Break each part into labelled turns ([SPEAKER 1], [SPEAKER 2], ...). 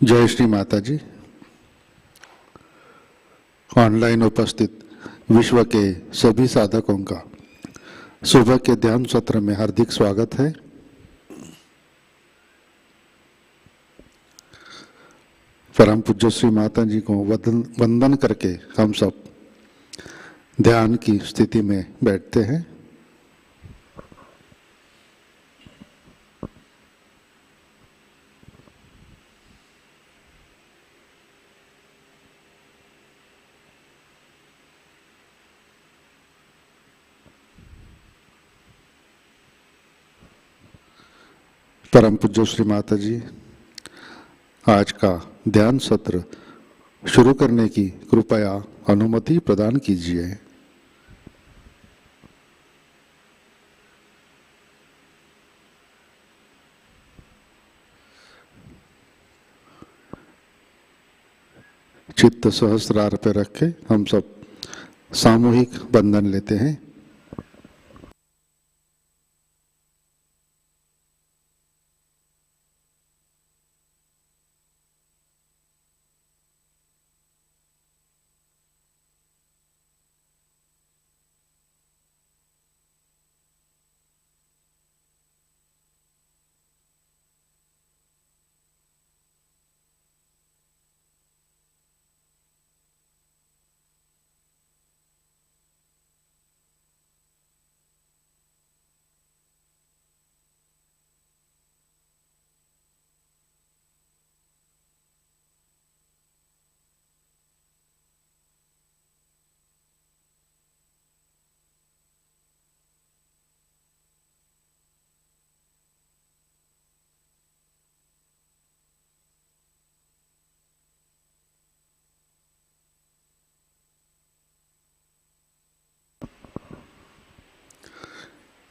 [SPEAKER 1] जय श्री माताजी। ऑनलाइन उपस्थित विश्व के सभी साधकों का सुबह के ध्यान सत्र में हार्दिक स्वागत है। परम पूज्य श्री माताजी को वंदन करके हम सब ध्यान की स्थिति में बैठते हैं। परम पूज्य श्री माताजी आज का ध्यान सत्र शुरू करने की कृपया अनुमति प्रदान कीजिए। चित्त सहस्रार पे रखे हम सब सामूहिक बंधन लेते हैं।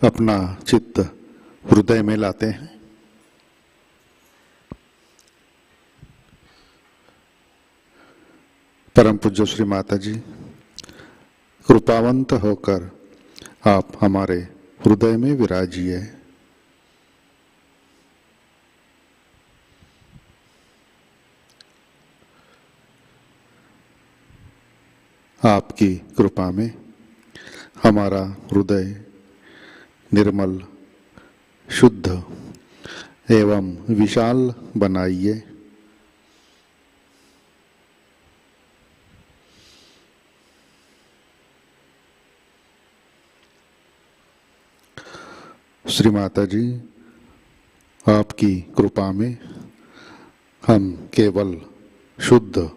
[SPEAKER 1] अपना चित्त हृदय में लाते हैं। परम पूज्य श्री माताजी कृपावंत होकर आप हमारे हृदय में विराजिए। आपकी कृपा में हमारा हृदय निर्मल, शुद्ध एवं विशाल बनाइए। श्री माताजी आपकी कृपा में हम केवल शुद्ध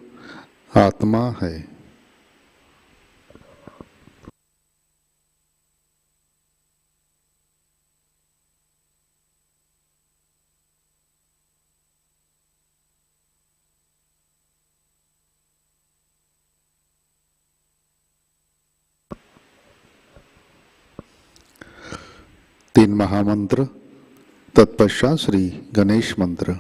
[SPEAKER 1] आत्मा है। तीन महामंत्र, तत्पश्चात श्री गणेश मंत्र।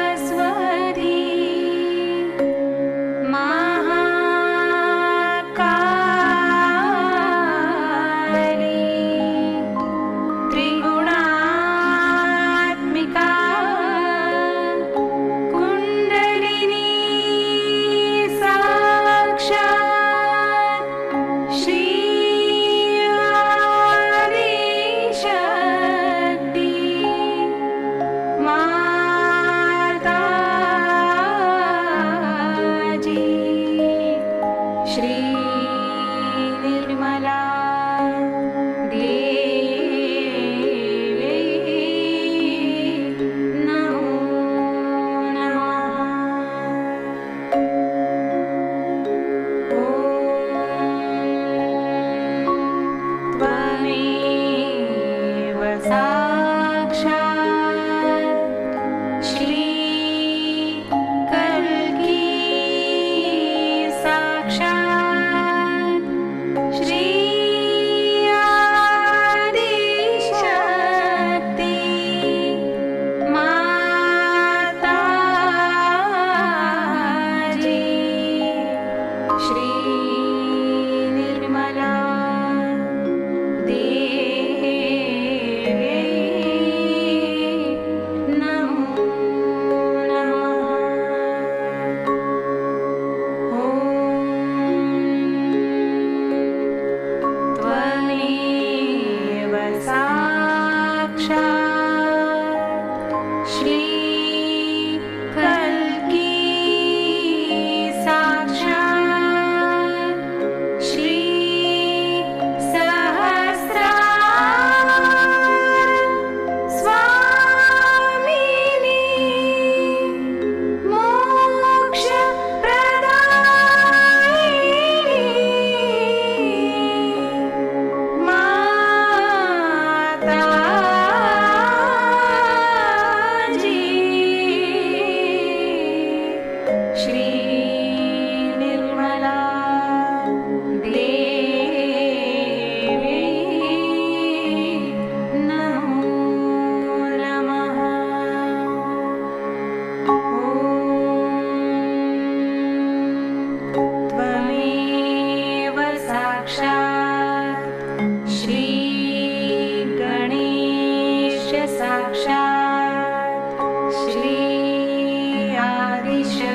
[SPEAKER 2] सरस्वती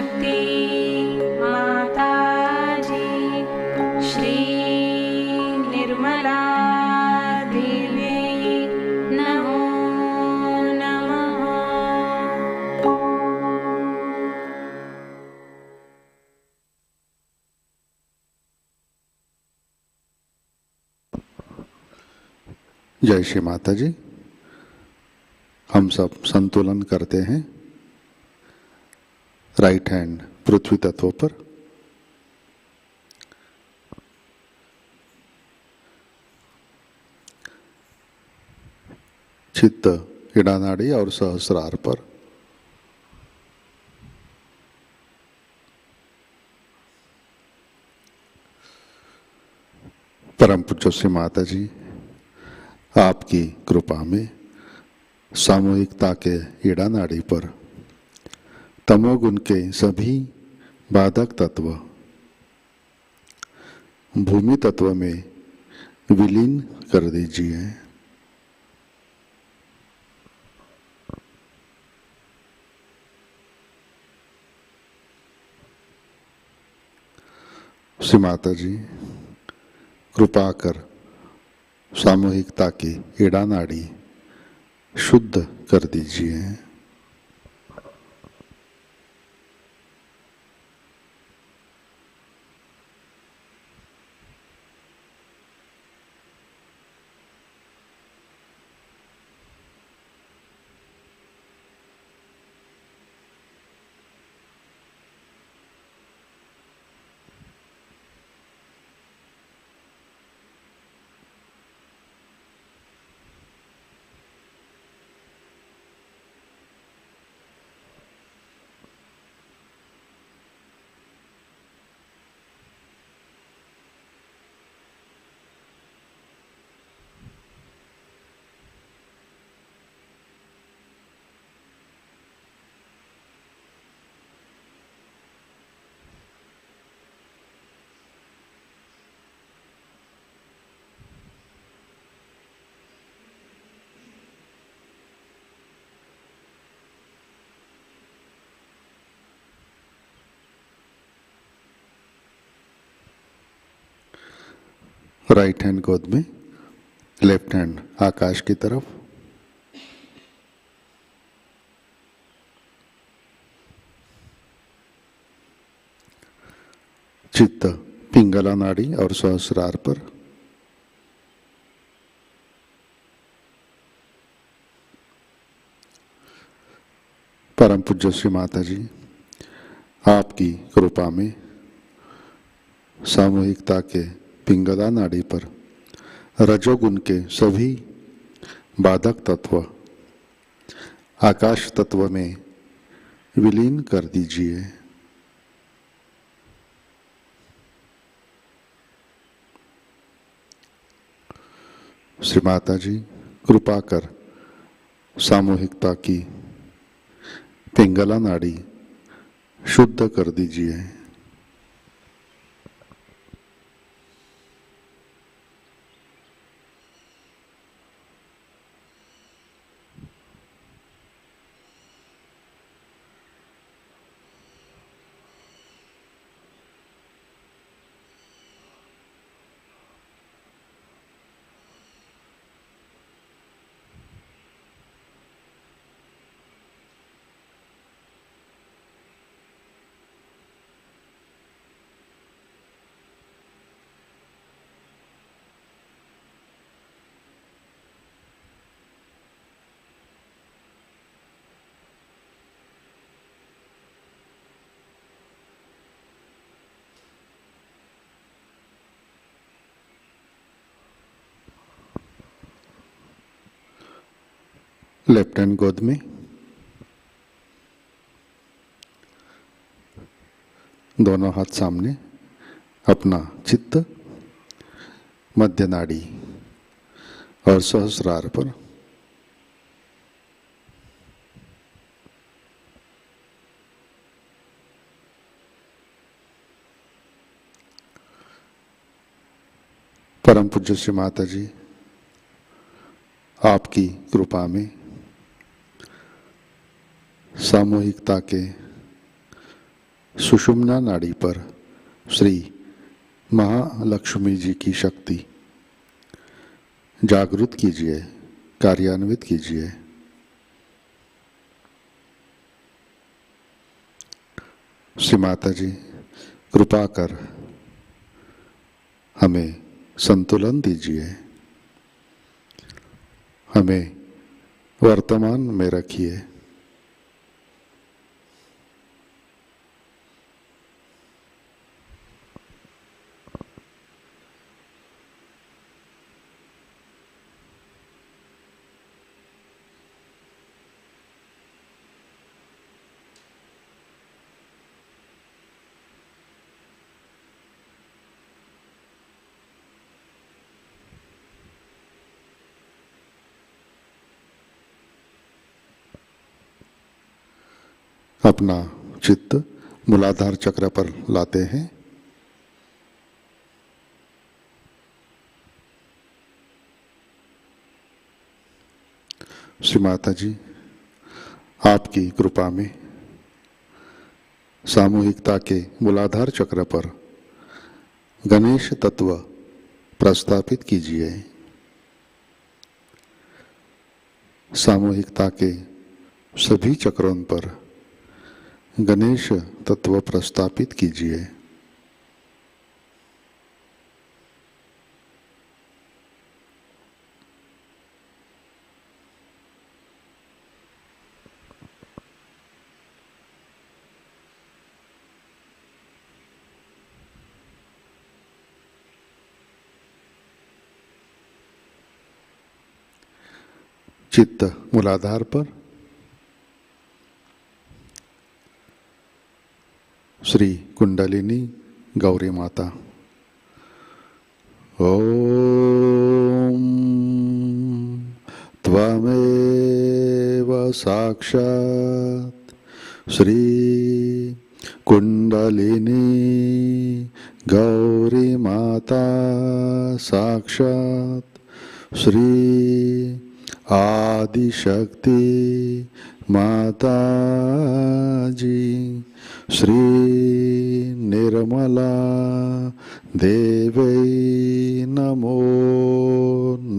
[SPEAKER 2] शक्ति माताजी, श्री निर्मला देवी नमो नमः।
[SPEAKER 1] जय श्री माता जी। हम सब संतुलन करते हैं। राइट हैंड पृथ्वी तत्व पर, चित्त इडानाड़ी और सहस्रार पर। परम पूज्य श्री माता जी, आपकी कृपा में सामूहिकता के ईड़ा नाड़ी पर तमोगुण के सभी बाधक तत्व भूमि तत्व में विलीन कर दीजिए। श्री माता जी, कृपा कर सामूहिकता की ईड़ा नाड़ी शुद्ध कर दीजिए। राइट हैंड गोद में, लेफ्ट हैंड आकाश की तरफ। चित्त पिंगला नाड़ी और सहस्रार पर। परम पूज्य श्री माता जी, आपकी कृपा में सामूहिकता के पिंगला नाड़ी पर रजोगुण के सभी बाधक तत्व आकाश तत्व में विलीन कर दीजिए। श्री माता जी, कृपा कर सामूहिकता की पिंगला नाड़ी शुद्ध कर दीजिए। लेफ्ट हैंड गोद में, दोनों हाथ सामने, अपना चित्त मध्य नाड़ी और सहस्रार पर। परम पूज्य श्री माता जी, आपकी कृपा में सामूहिकता के सुषुम्ना नाड़ी पर श्री महालक्ष्मी जी की शक्ति जागृत कीजिए, कार्यान्वित कीजिए। श्री माताजी कृपा कर हमें संतुलन दीजिए, हमें वर्तमान में रखिए। अपना चित्त मूलाधार चक्र पर लाते हैं। श्री माताजी आपकी कृपा में सामूहिकता के मूलाधार चक्र पर गणेश तत्व प्रस्थापित कीजिए। सामूहिकता के सभी चक्रों पर गणेश तत्व प्रस्थापित कीजिए। चित्त मूलाधार पर श्री कुंडलिनी गौरी माता। ओम त्वमेव साक्षात् श्री कुंडलिनी गौरी माता साक्षात् श्री आदिशक्ति माता जी श्री निर्मला देवै नमो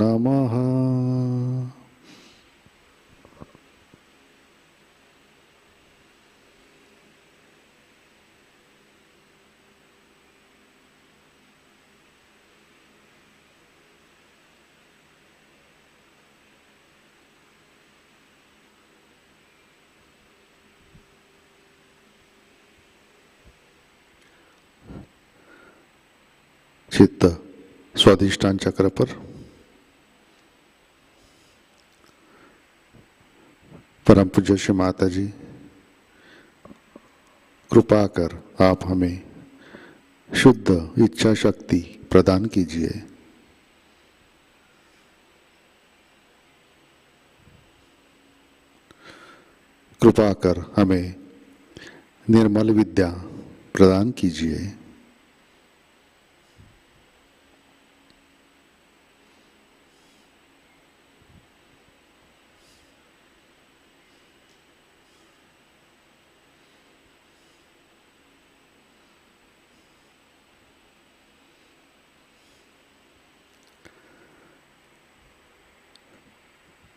[SPEAKER 1] नमः। चित्त स्वाधिष्ठान चक्र पर परम पूज्य श्री माता जी कृपा कर आप हमें शुद्ध इच्छा शक्ति प्रदान कीजिए। कृपा कर हमें निर्मल विद्या प्रदान कीजिए।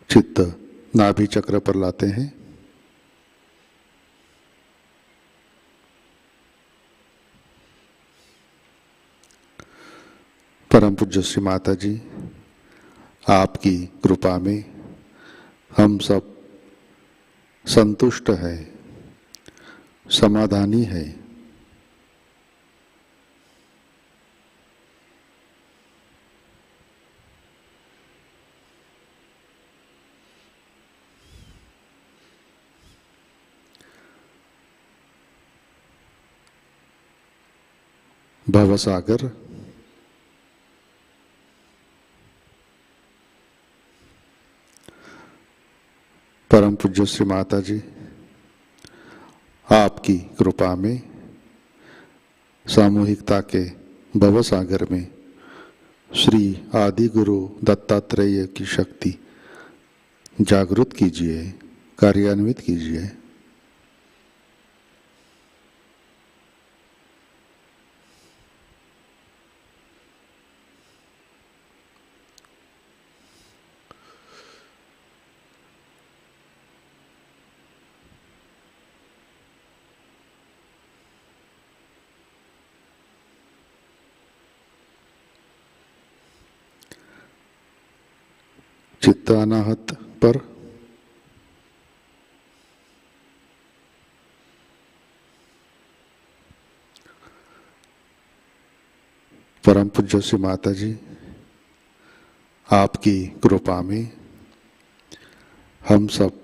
[SPEAKER 1] चित्त नाभि चक्र पर लाते हैं। परम पूज्य श्री माता जी आपकी कृपा में हम सब संतुष्ट हैं, समाधानी है। भवसागर परम पूज्य श्री माता जी आपकी कृपा में सामूहिकता के भवसागर में श्री आदि गुरु दत्तात्रेय की शक्ति जागृत कीजिए, कार्यान्वित कीजिए। चित्त अनाहत पर, परम पूज्य श्री माताजी, आपकी कृपा में हम सब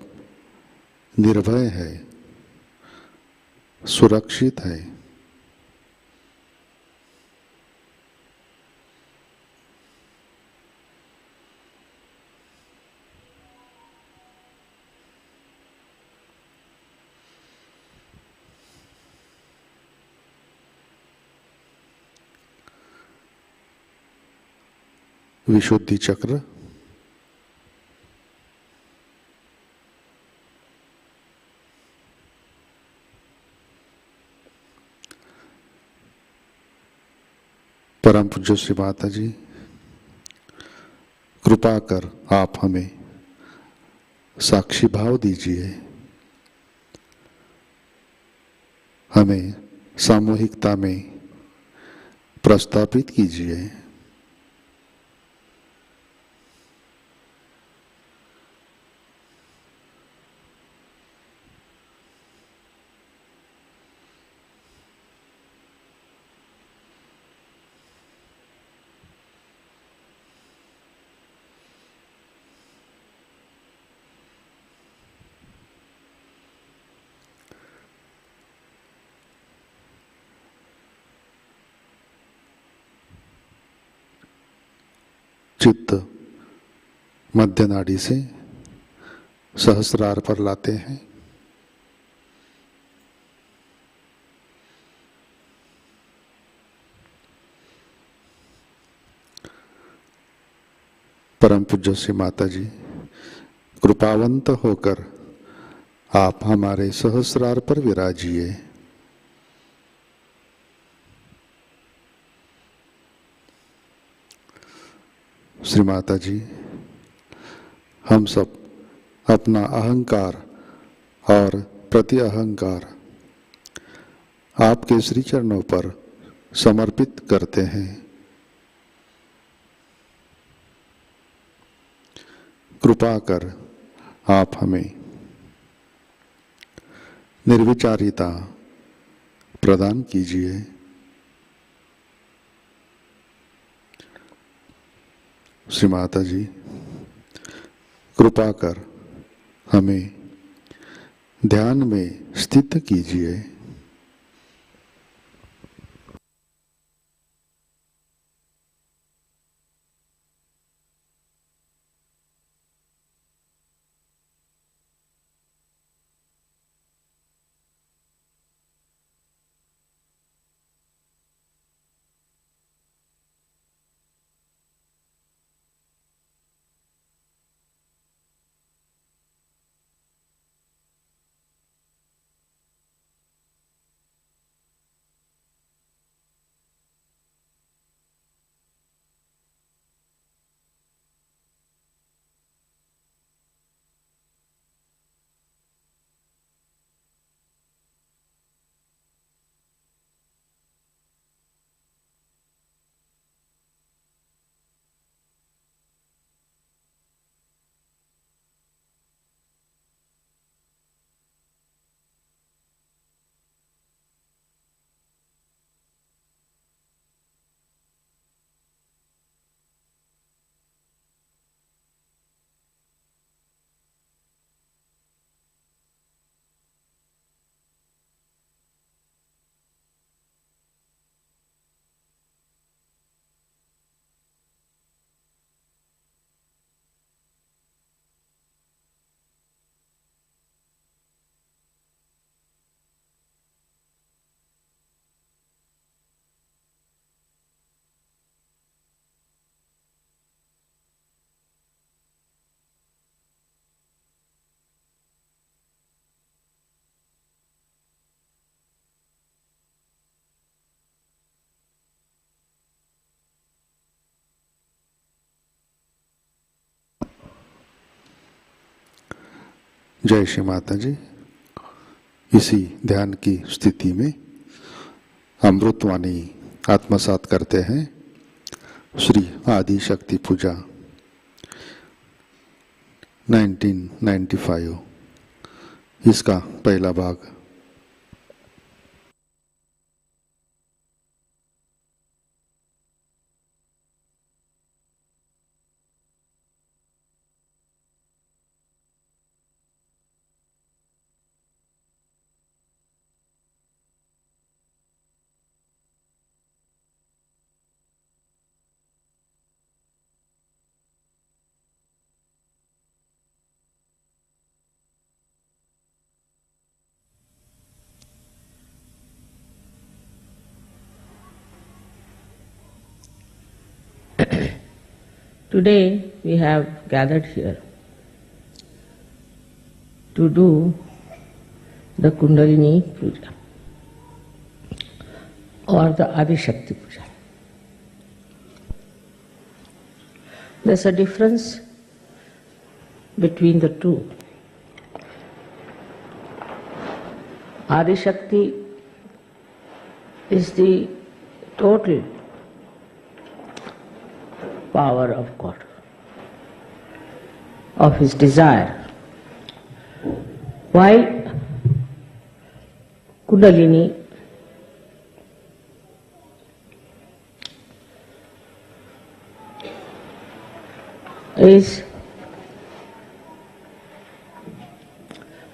[SPEAKER 1] निर्भय है, सुरक्षित है। विशुद्धि चक्र परम पूज्य श्री माता जी, कृपा कर आप हमें साक्षी भाव दीजिए, हमें सामूहिकता में प्रस्थापित कीजिए। चित्त मध्य नाड़ी से सहस्रार पर लाते हैं। परम पूज्य श्री माता जी, कृपावंत होकर आप हमारे सहस्रार पर विराजिए। श्री माता जी, हम सब अपना अहंकार और प्रति अहंकार आपके श्री चरणों पर समर्पित करते हैं। कृपा कर आप हमें निर्विचारिता प्रदान कीजिए। श्री माता जी, कृपा कर हमें ध्यान में स्थित कीजिए। जय श्री माता जी। इसी ध्यान की स्थिति में अमृतवाणी आत्मसात करते हैं। श्री आदि शक्ति पूजा 1995 इसका पहला भाग।
[SPEAKER 3] Today we have gathered here to do the Kundalini Puja or the Adi Shakti Puja. There's a difference between the two. Adi Shakti is the total power of God, of His desire, while Kundalini is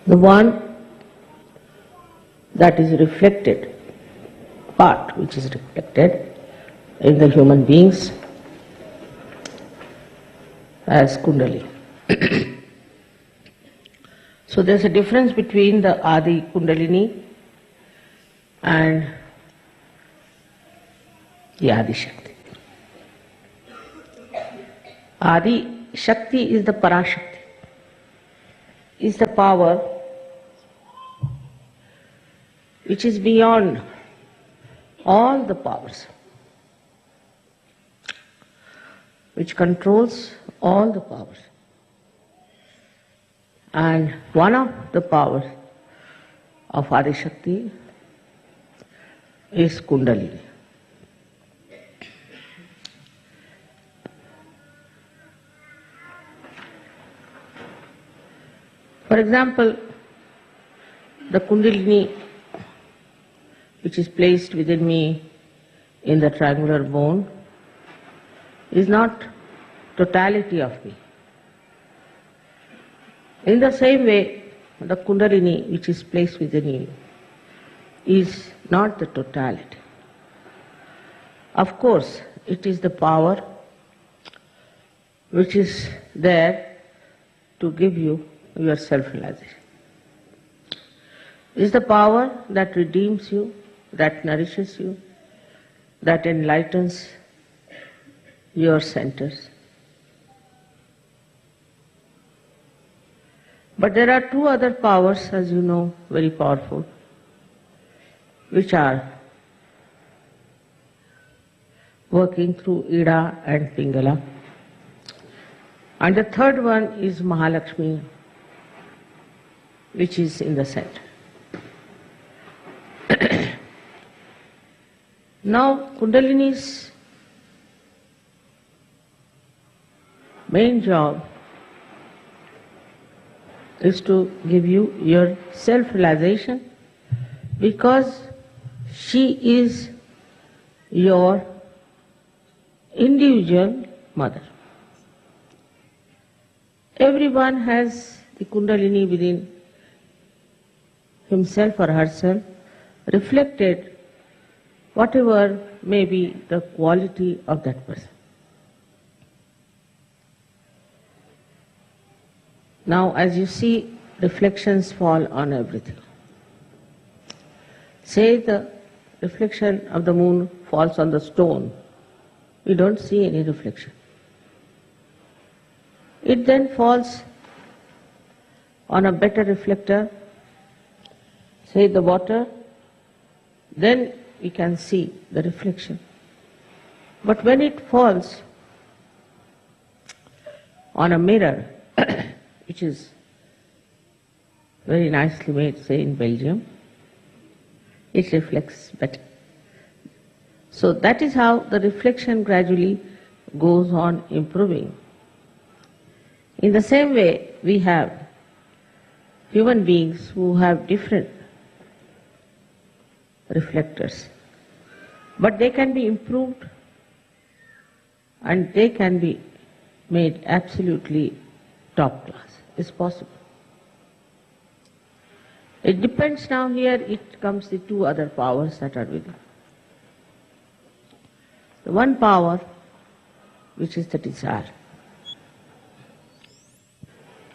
[SPEAKER 3] the one that is reflected, part which is reflected in the human beings as Kundalini. So there's a difference between the Adi Kundalini and the Adi Shakti. Adi Shakti is the Parashakti, is the power which is beyond all the powers, which controls all the powers. And one of the powers of Adi Shakti is Kundalini. For example, the Kundalini which is placed within me in the triangular bone is not totality of me. In the same way, the Kundalini which is placed within you is not the totality. Of course, it is the power which is there to give you your self-realization. It is the power that redeems you, that nourishes you, that enlightens your centers. But there are two other powers, as you know, very powerful, which are working through Ida and Pingala. And the third one is Mahalakshmi, which is in the center. Now, Kundalini's main job is to give you your self-realization, because she is your individual mother. Everyone has the Kundalini within himself or herself, reflected whatever may be the quality of that person. Now, as you see, reflections fall on everything. Say the reflection of the moon falls on the stone, we don't see any reflection. It then falls on a better reflector, say the water, then we can see the reflection. But when it falls on a mirror, which is very nicely made, say in Belgium, it reflects better. So that is how the reflection gradually goes on improving. In the same way, we have human beings who have different reflectors, but they can be improved and they can be made absolutely top class. It's possible. It depends now. Here it comes the two other powers that are within. The one power, which is the desire.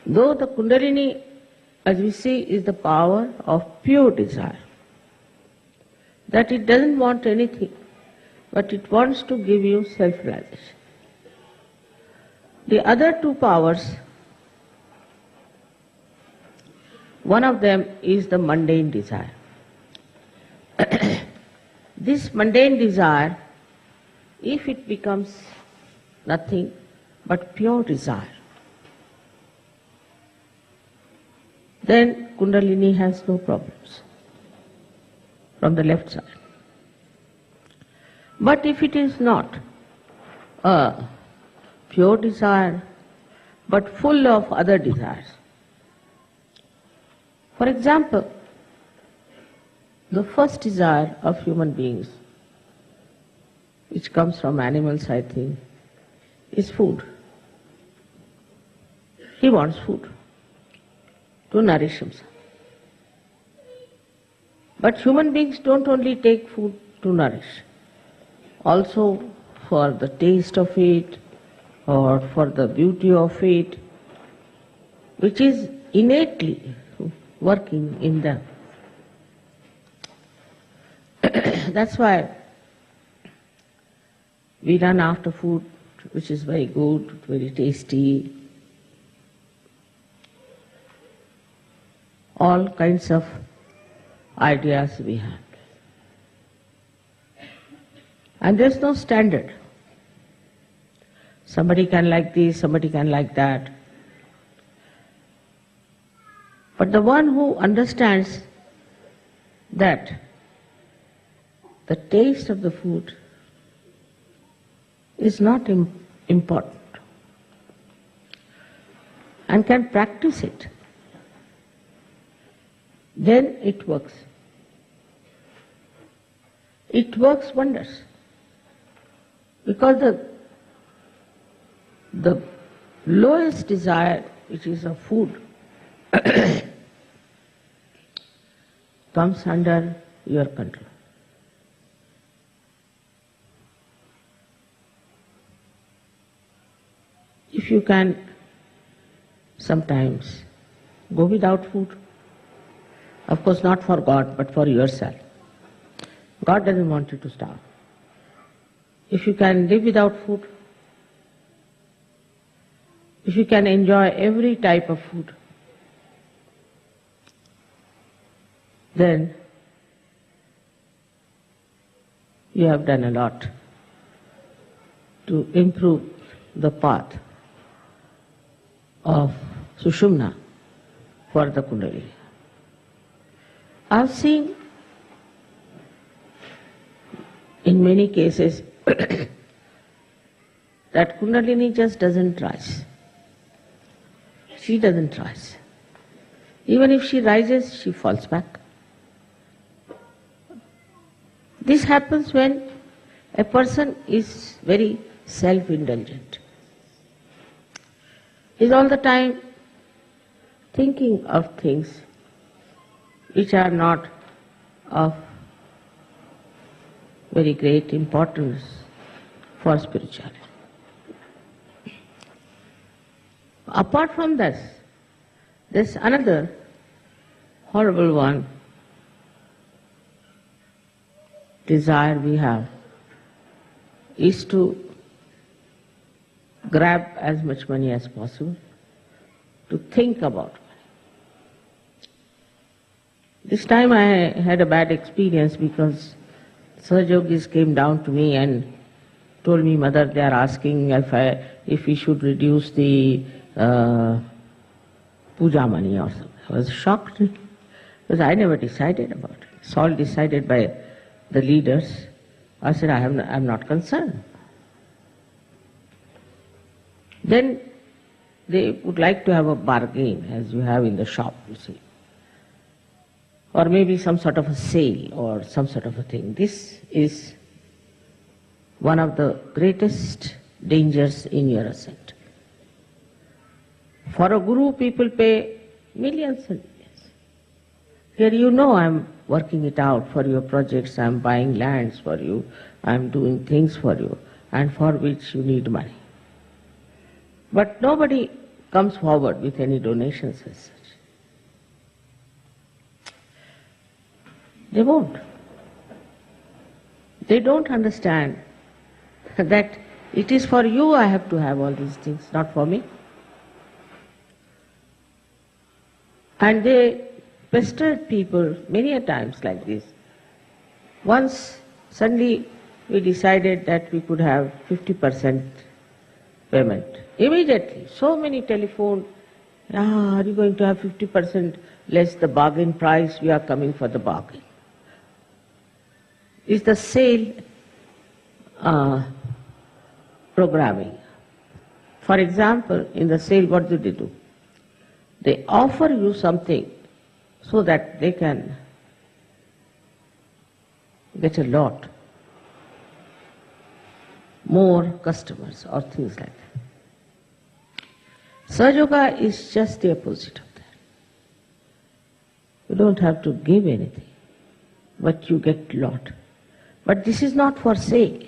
[SPEAKER 3] Though the Kundalini, as we see, is the power of pure desire, that it doesn't want anything, but it wants to give you self-realization. The other two powers, one of them is the mundane desire. This mundane desire, if it becomes nothing but pure desire, then Kundalini has no problems from the left side. But if it is not a pure desire, but full of other desires, for example, the first desire of human beings, which comes from animals, I think, is food. He wants food to nourish himself. But human beings don't only take food to nourish, also for the taste of it or for the beauty of it, which is innately working in them. That's why we run after food which is very good, very tasty, all kinds of ideas we have. And there's no standard. Somebody can like this, somebody can like that. But the one who understands that the taste of the food is not important and can practice it, then it works. It works wonders. Because the lowest desire, which is of food, comes under your control. If you can sometimes go without food, of course not for God, but for yourself. God doesn't want you to starve. If you can live without food, if you can enjoy every type of food, then you have done a lot to improve the path of Sushumna for the Kundalini. I've seen in many cases that Kundalini just doesn't rise. She doesn't rise. Even if she rises, she falls back. This happens when a person is very self-indulgent. He's all the time thinking of things which are not of very great importance for spirituality. Apart from this, there's another horrible one, desire we have, is to grab as much money as possible, to think about money. This time I had a bad experience because Sahajayogis came down to me and told me, Mother, they are asking if we should reduce the puja money or something. I was shocked because I never decided about it. It's all decided by the leaders. I said, I'm not concerned. Then they would like to have a bargain as you have in the shop, you see. Or maybe some sort of a sale or some sort of a thing. This is one of the greatest dangers in your ascent. For a guru, people pay millions and millions. Here you know I'm working it out for your projects, I'm buying lands for you, I'm doing things for you, and for which you need money. But nobody comes forward with any donations as such. They won't. They don't understand that it is for you I have to have all these things, not for me. And they pestered people many a times like this. Once suddenly we decided that we could have 50% payment. Immediately, so many telephoned, are you going to have 50% less the bargain price? We are coming for the bargain. Is the sale programming. For example, in the sale, what do they do? They offer you something so that they can get a lot more customers or things like that. Sahaja is just the opposite of that. You don't have to give anything, but you get a lot. But this is not for sale.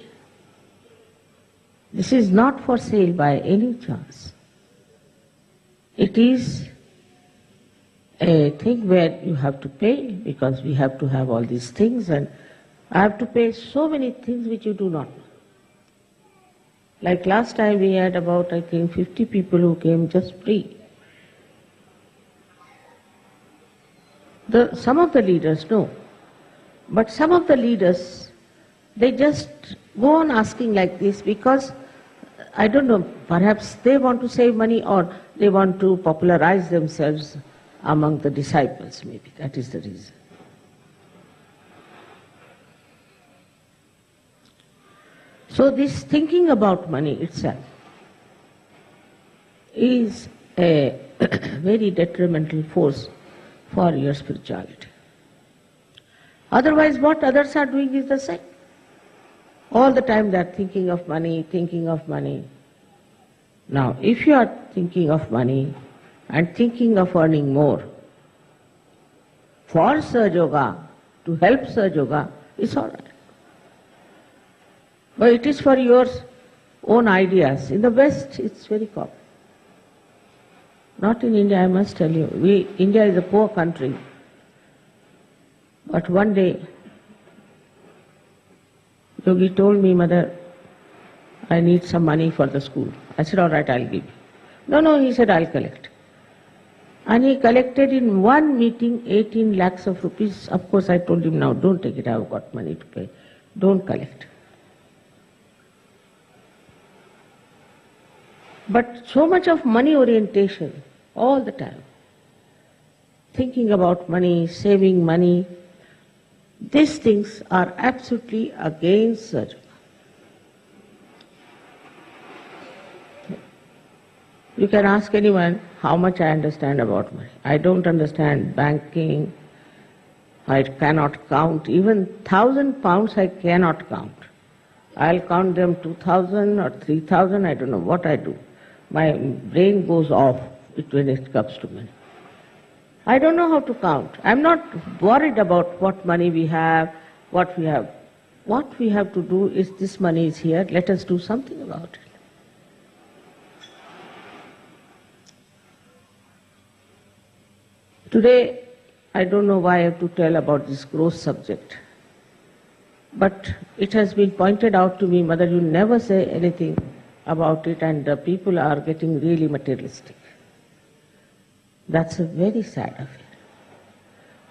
[SPEAKER 3] This is not for sale by any chance. It is a thing where you have to pay because we have to have all these things, and I have to pay so many things which you do not know. Like last time we had about, I think, 50 people who came just free. Some of the leaders know, but some of the leaders, they just go on asking like this because, I don't know, perhaps they want to save money or they want to popularize themselves among the disciples, maybe. That is the reason. So this thinking about money itself is a very detrimental force for your spirituality. Otherwise, what others are doing is the same. All the time they are thinking of money, thinking of money. Now, if you are thinking of money and thinking of earning more, for Sahaja, to help Sahaja, it's all right. But it is for your own ideas. In the West, it's very common. Not in India, I must tell you. India is a poor country. But one day, Yogi told me, Mother, I need some money for the school. I said, all right, I'll give you. No, he said, I'll collect. And he collected in one meeting 18 lakhs of rupees. Of course, I told him, now don't take it, I've got money to pay. Don't collect. But so much of money orientation all the time. Thinking about money, saving money, these things are absolutely against Sahaja. You can ask anyone how much I understand about money. I don't understand banking. I cannot count. Even 1,000 pounds I cannot count. I'll count them 2,000 or 3,000, I don't know what I do. My brain goes off when it comes to money. I don't know how to count. I'm not worried about what money we have, what we have. What we have to do is, this money is here, let us do something about it. Today, I don't know why I have to tell about this gross subject, but it has been pointed out to me, Mother, you never say anything about it, and the people are getting really materialistic. That's a very sad affair.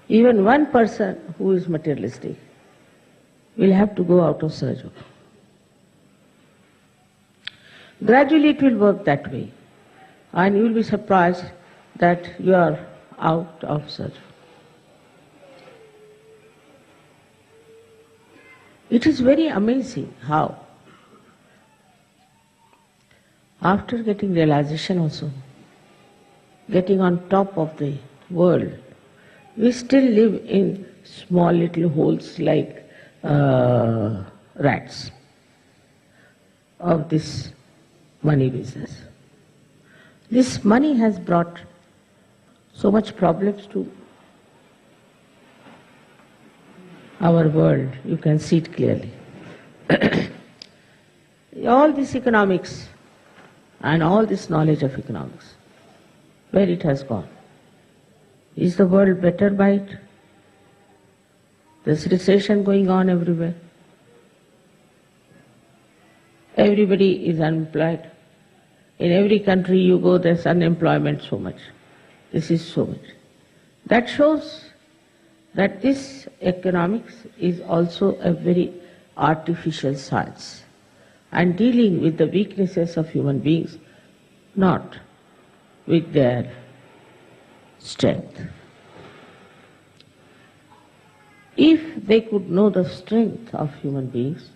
[SPEAKER 3] Even one person who is materialistic will have to go out of Sahaja. Gradually it will work that way, and you will be surprised that you are out of Sahaja. It is very amazing how, after getting realization also, getting on top of the world, we still live in small little holes like rats of this money business. This money has brought so much problems to our world. You can see it clearly. All this economics and all this knowledge of economics, where it has gone? Is the world better by it? There's recession going on everywhere. Everybody is unemployed. In every country you go, there's unemployment so much. This is so much. That shows that this economics is also a very artificial science and dealing with the weaknesses of human beings, not with their strength. If they could know the strength of human beings,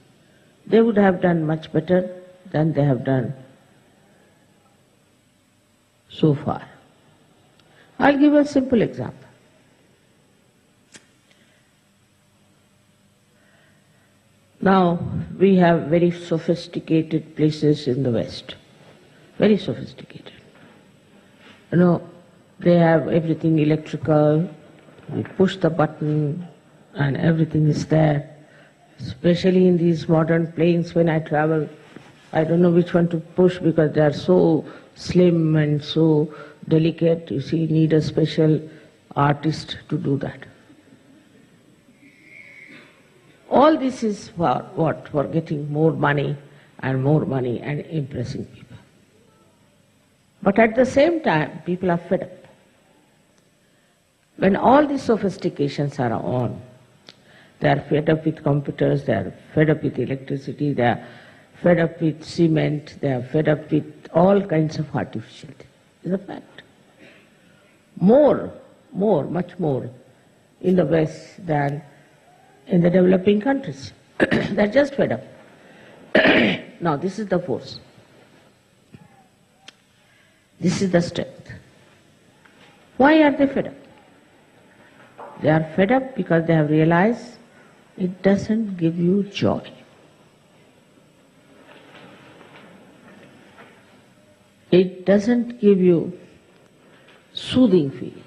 [SPEAKER 3] they would have done much better than they have done so far. I'll give a simple example. Now, we have very sophisticated places in the West, very sophisticated. You know, they have everything electrical, you push the button and everything is there. Especially in these modern planes when I travel, I don't know which one to push because they are so slim and so delicate. You see, you need a special artist to do that. All this is for what? For getting more money and impressing people. But at the same time, people are fed up. When all these sophistications are on, they are fed up with computers, they are fed up with electricity, they are fed up with cement, they are fed up with all kinds of artificial things. It's a fact. Much more in the West than in the developing countries. They are just fed up. Now this is the force. This is the strength. Why are they fed up? They are fed up because they have realized it doesn't give you joy. It doesn't give you soothing feeling.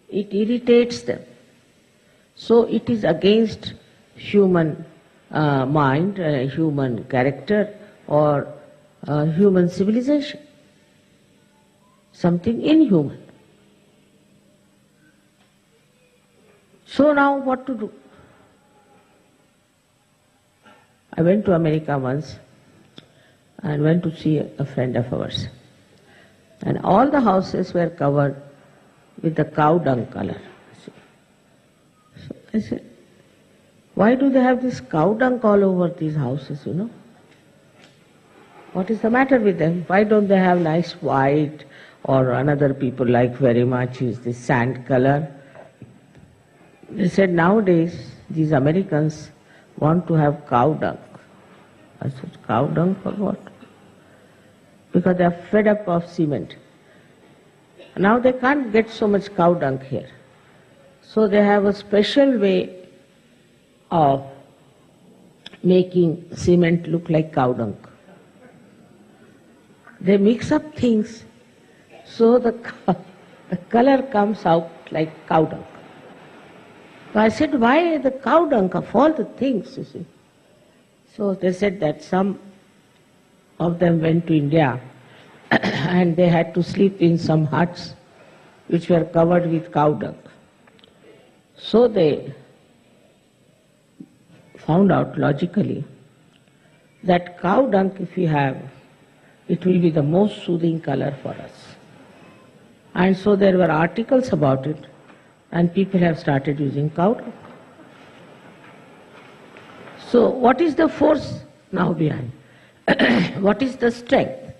[SPEAKER 3] It irritates them. So it is against human mind, human character or human civilization. Something inhuman. So now what to do? I went to America once and went to see a friend of ours. And all the houses were covered with the cow dung color. So I said, why do they have this cow dung all over these houses, you know? What is the matter with them? Why don't they have nice white or another people like very much is this sand color? They said nowadays these Americans want to have cow dung. I said, cow dung for what? Because they are fed up of cement. Now they can't get so much cow dung here. So they have a special way of making cement look like cow dung. They mix up things so the color comes out like cow dung. So I said, why the cow dung of all the things, you see? So they said that some of them went to India and they had to sleep in some huts which were covered with cow dung. So they found out logically that cow dung, if we have, it will be the most soothing color for us. And so there were articles about it, and people have started using cow dung. So what is the force now behind? What is the strength?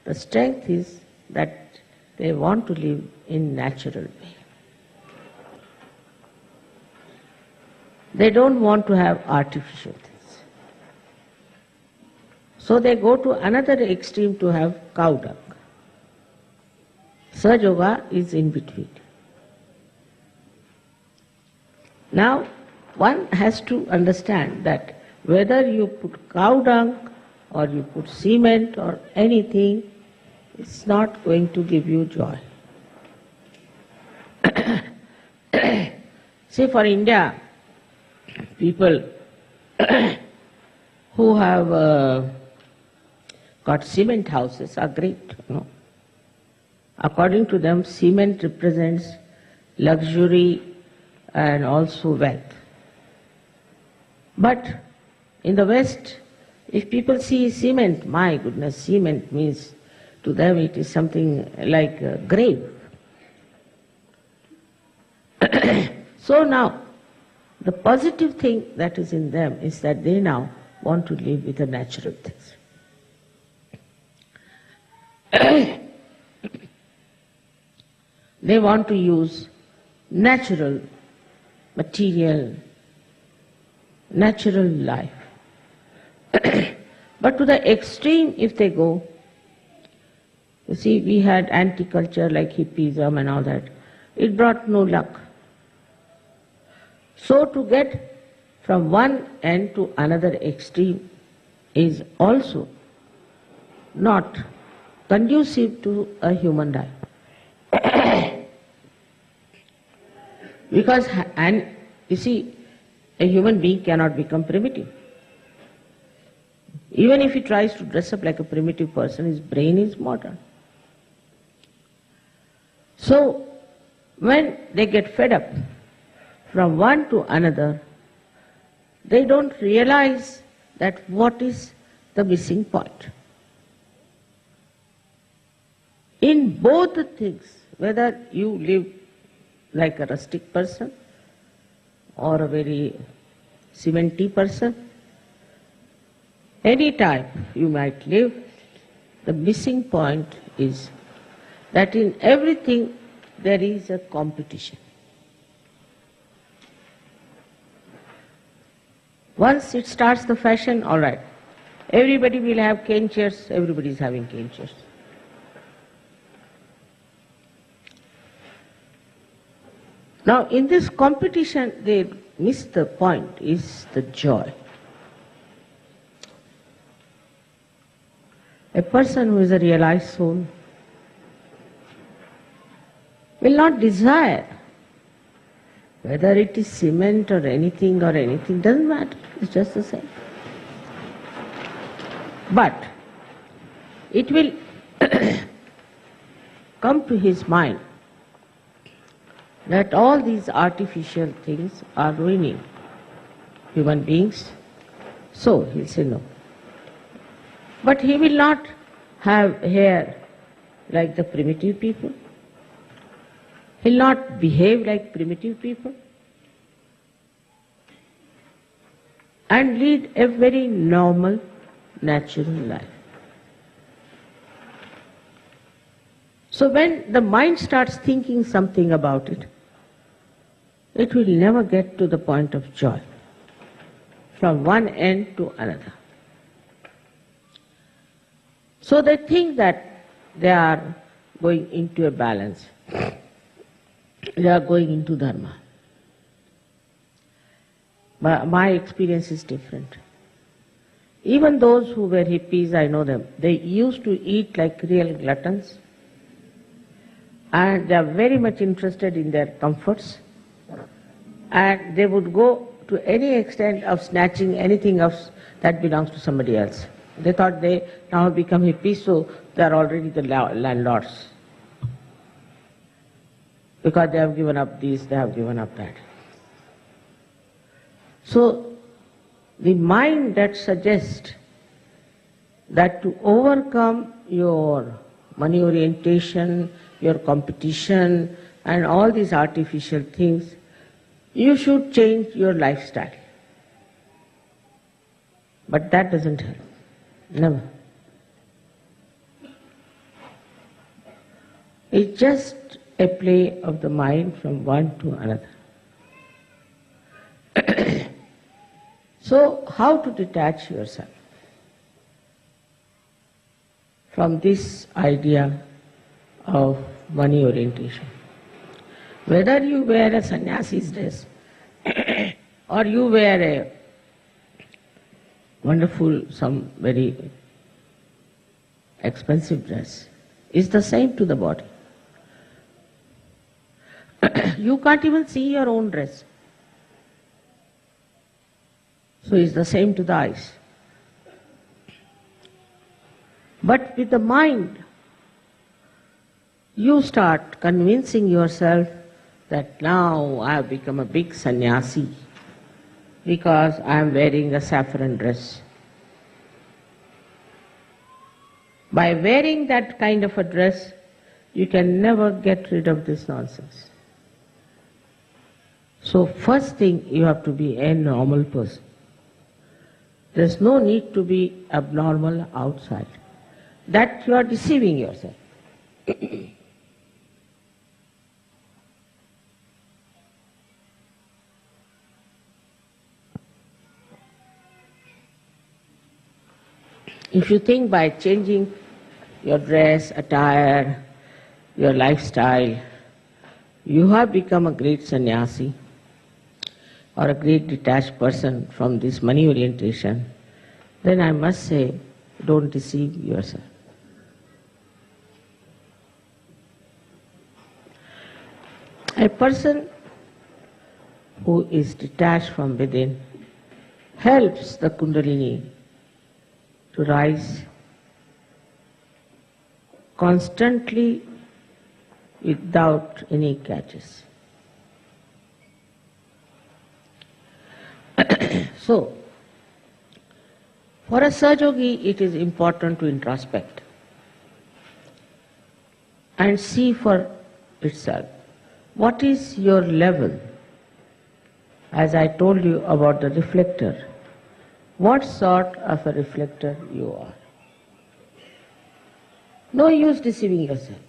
[SPEAKER 3] The strength is that they want to live in natural way. They don't want to have artificial things. So they go to another extreme to have cow dung. SahajaYoga is in between. Now, one has to understand that whether you put cow dung or you put cement or anything, it's not going to give you joy. See, for India, people who have got cement houses are great. No? According to them, cement represents luxury and also wealth. But in the West, if people see cement, my goodness, cement means to them it is something like a grave. So now, the positive thing that is in them is that they now want to live with the natural things. They want to use natural material, natural life. But to the extreme if they go, you see, we had anti-culture like hippism and all that. It brought no luck. So to get from one end to another extreme is also not conducive to a human life. Because, and you see, a human being cannot become primitive. Even if he tries to dress up like a primitive person, his brain is modern. So, when they get fed up from one to another, they don't realize that what is the missing point. In both the things, whether you live like a rustic person or a very cementy person, any type you might live, the missing point is that in everything there is a competition. Once it starts the fashion, all right, everybody will have cane chairs, everybody is having cane chairs. Now in this competition they miss the point, is the joy. A person who is a realized soul will not desire whether it is cement or anything, doesn't matter, it's just the same. But it will come to his mind that all these artificial things are ruining human beings, so he'll say no. But he will not have hair like the primitive people. He'll not behave like primitive people and lead a very normal, natural life. So when the mind starts thinking something about it, it will never get to the point of joy from one end to another. So they think that they are going into a balance. They are going into dharma. But my experience is different. Even those who were hippies, I know them, they used to eat like real gluttons and they are very much interested in their comforts and they would go to any extent of snatching anything else that belongs to somebody else. They thought they now become hippies, so they are already the landlords. Because they have given up this, they have given up that. So, the mind that suggests that to overcome your money orientation, your competition, and all these artificial things, you should change your lifestyle. But that doesn't help. Never. It's just a play of the mind from one to another. So, how to detach yourself from this idea of money orientation. Whether you wear a sannyasi's dress or you wear a wonderful, some very expensive dress, is the same to the body. You can't even see your own dress. So it's the same to the eyes. But with the mind, you start convincing yourself that now I have become a big sannyasi because I am wearing a saffron dress. By wearing that kind of a dress, you can never get rid of this nonsense. So first thing, you have to be a normal person. There's no need to be abnormal outside. That you are deceiving yourself. If you think by changing your dress, attire, your lifestyle, you have become a great sannyasi or a great detached person from this money orientation, then I must say, don't deceive yourself. A person who is detached from within helps the kundalini to rise constantly without any catches. So, for a Sahajayogi, it is important to introspect and see for itself what is your level. As I told you about the reflector, what sort of a reflector you are. No use deceiving yourself,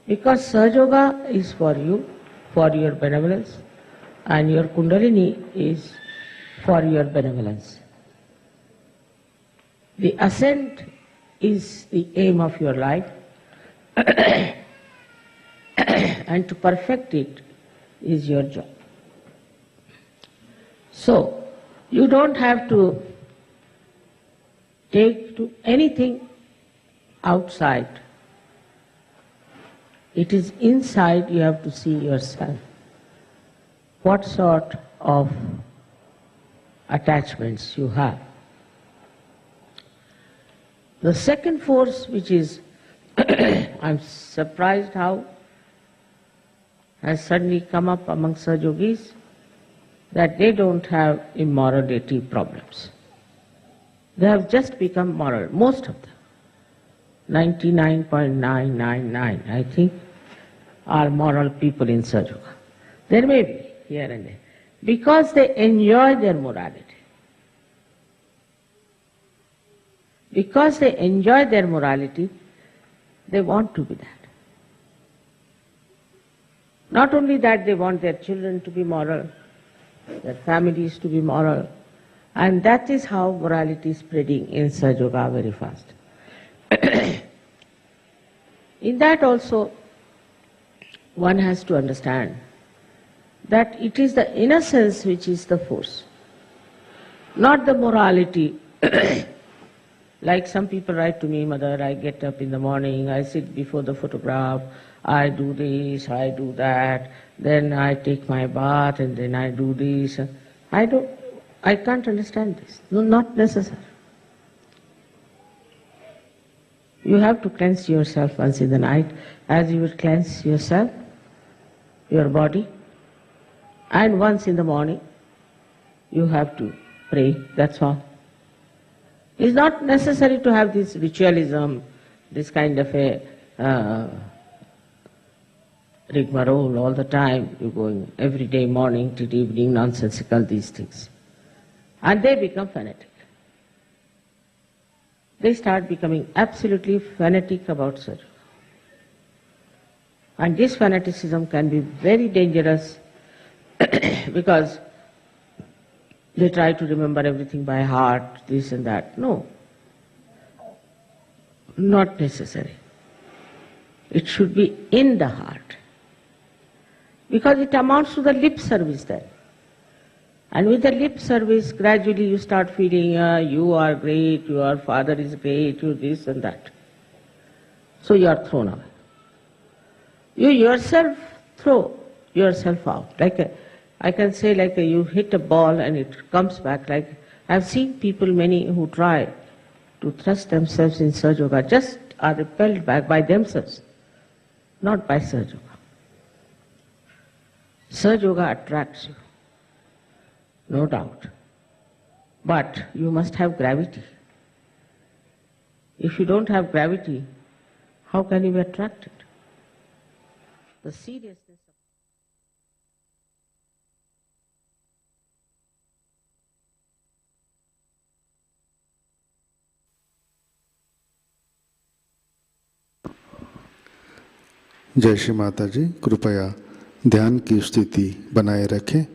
[SPEAKER 3] because Sahajayoga is for you, for your benevolence, and your kundalini is for your benevolence. The ascent is the aim of your life, and to perfect it is your job. So, you don't have to take to anything outside. It is inside you have to see yourself. What sort of attachments you have. The second force, which is, I'm surprised how has suddenly come up among Sahajogis, that they don't have immorality problems. They have just become moral, most of them. 99.999, I think, are moral people in Sahajayoga. There may be here and there, because they enjoy their morality. Because they enjoy their morality, they want to be that. Not only that, they want their children to be moral, their families to be moral, and that is how morality is spreading in Sahajayoga very fast. In that also, one has to understand that it is the innocence which is the force, not the morality. Like some people write to me, Mother, I get up in the morning, I sit before the photograph, I do this, I do that, then I take my bath and then I do this. I can't understand this. No, not necessary. You have to cleanse yourself once in the night, as you would cleanse yourself, your body, and once in the morning you have to pray, that's all. It's not necessary to have this ritualism, this kind of a rigmarole all the time. You're going every day, morning till evening, nonsensical, these things. And they become fanatic. They start becoming absolutely fanatic about Sahajayoga. And this fanaticism can be very dangerous because they try to remember everything by heart, this and that. No, not necessary. It should be in the heart. Because it amounts to the lip service then. And with the lip service, gradually you start feeling, you are great, your father is great, you this and that. So you are thrown away. You yourself throw yourself out. I can say you hit a ball and it comes back. I've seen people, many who try to thrust themselves in SahajaYoga, just are repelled back by themselves, not by SahajaYoga. SahajaYoga attracts you, no doubt. But you must have gravity. If you don't have gravity, how can you be attracted? The seriousness of
[SPEAKER 1] जय श्री माता जी, कृपया ध्यान की स्थिति बनाए रखें।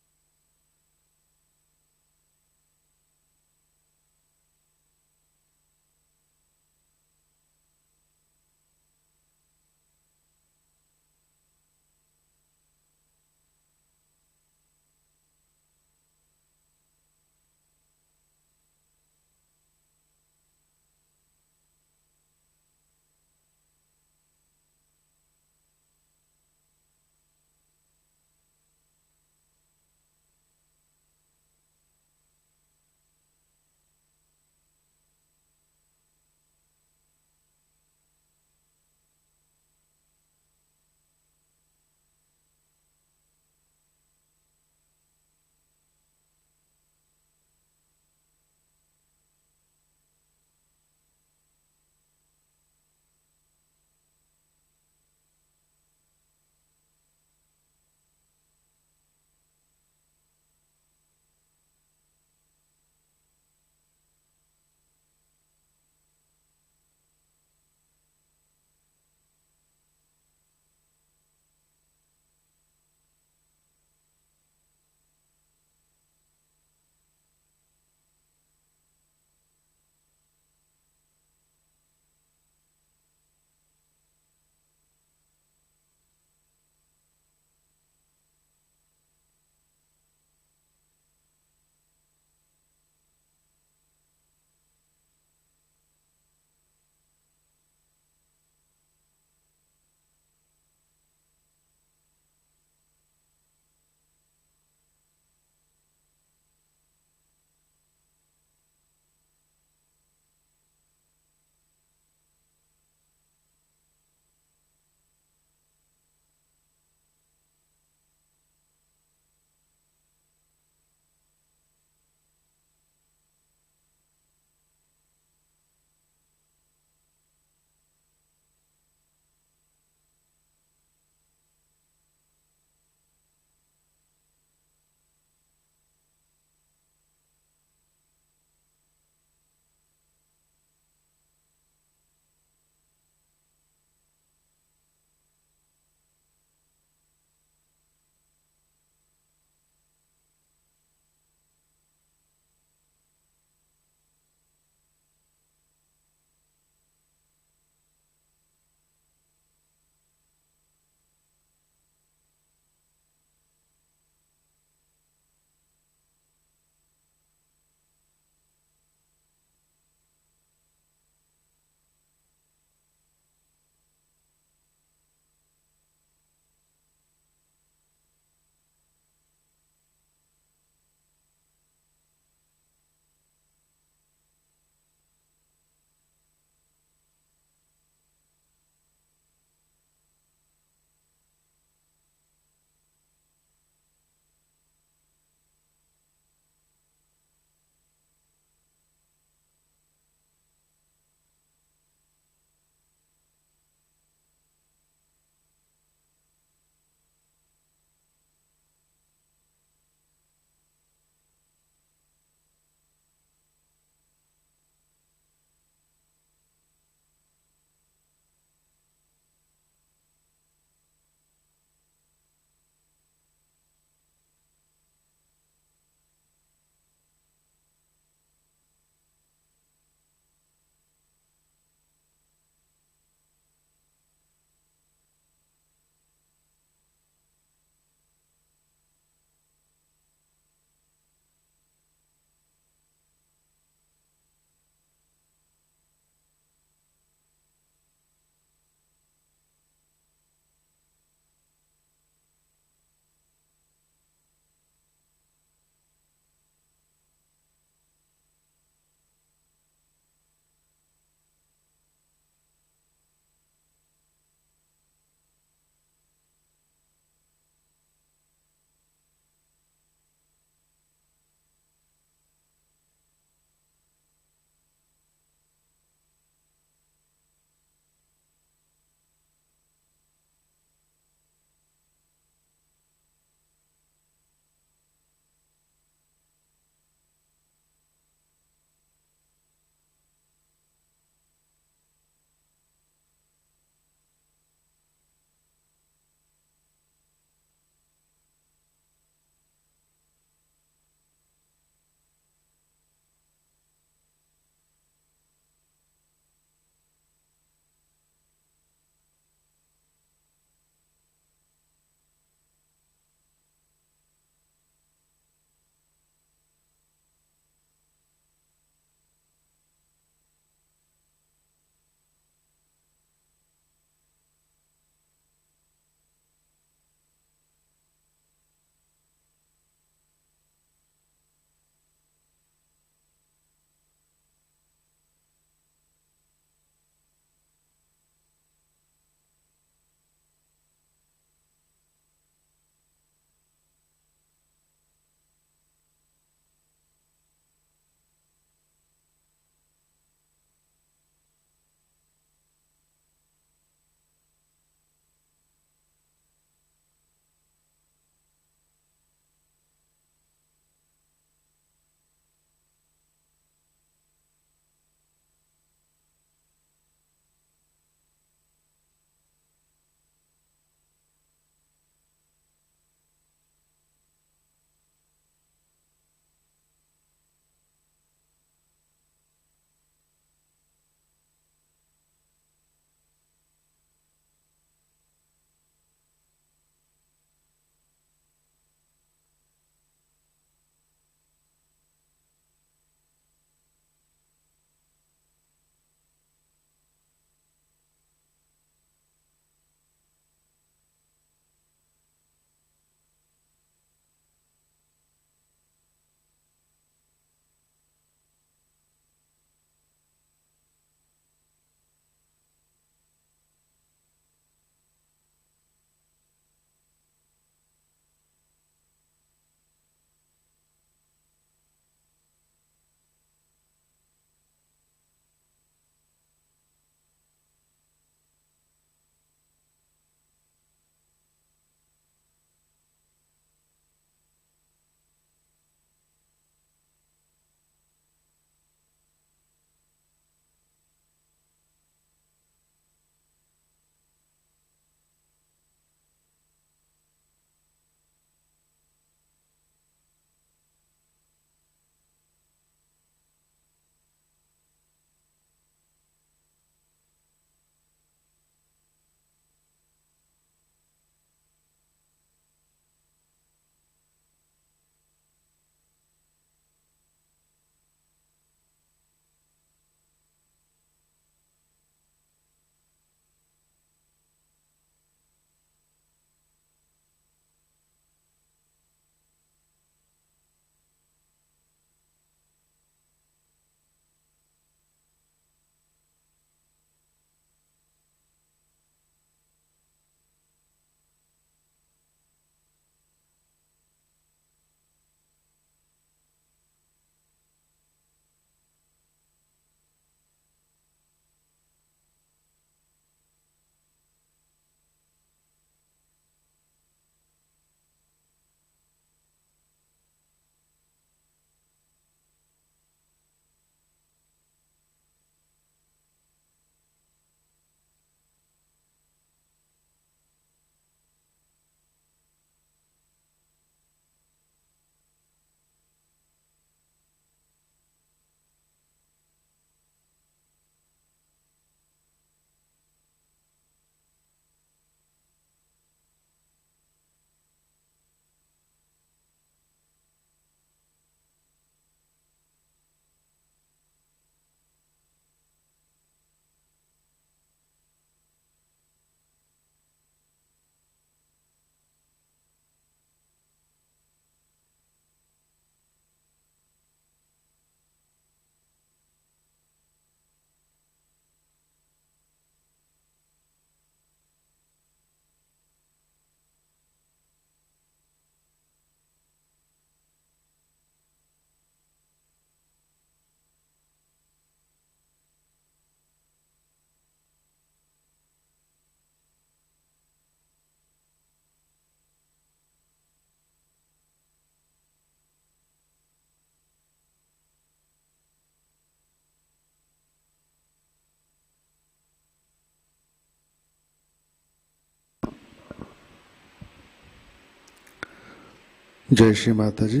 [SPEAKER 1] जय श्री माताजी।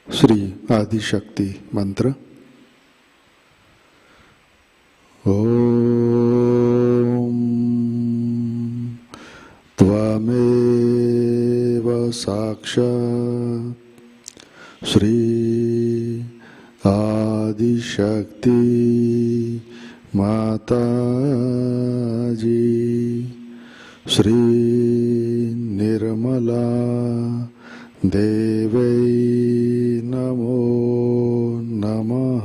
[SPEAKER 1] श्री आदि शक्ति मंत्र। ओम त्वमेव साक्षात् श्री आदि शक्ति माताजी श्री निर्मला देवै नमो नमः।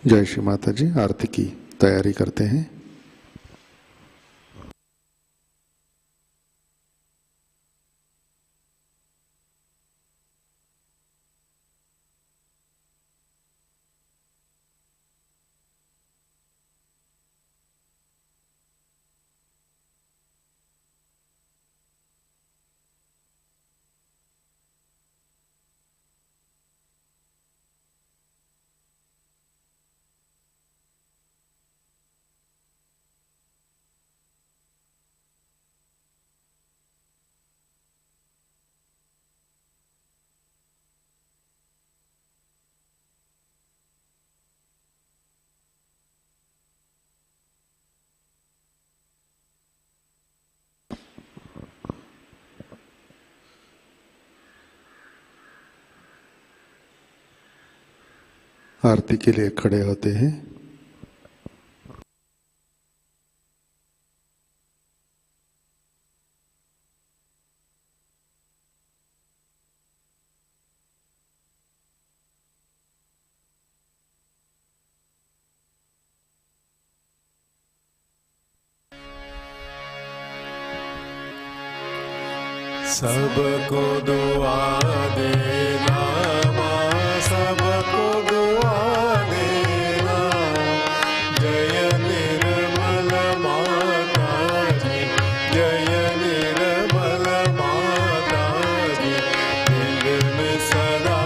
[SPEAKER 1] जय श्री माता जी। आरती की तैयारी करते हैं। आरती के लिए खड़े होते हैं।
[SPEAKER 4] सबको दुआ देना माँ, सबको दुआ देना। जय निर्मल माता जी, जय निर्मल माता जी। दिल में सदा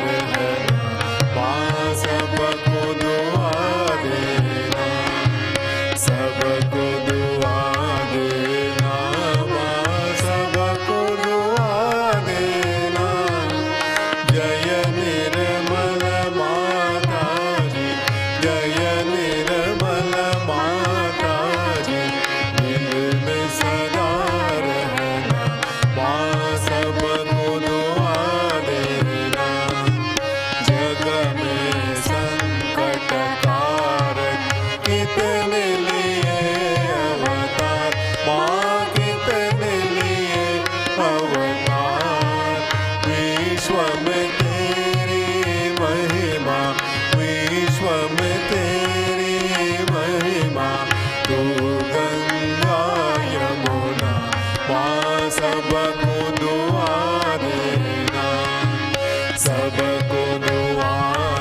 [SPEAKER 4] रहना माँ, सबको दुआ देना, सबको दुआ देना माँ, सबको दुआ देना। जय निर्मल माता जी, जय निर्मल माता जी। दिल में सदा रहना माँ, सबको दुआ देना। जग में संकट कारक कितने लिए अवतार माँ, कितने लिए अवतार। विश्व में तेरी महिमा, विश्व में तेरी महिमा। तू गंगा यमुना माँ, सबको दुआ देना, सबको दुआ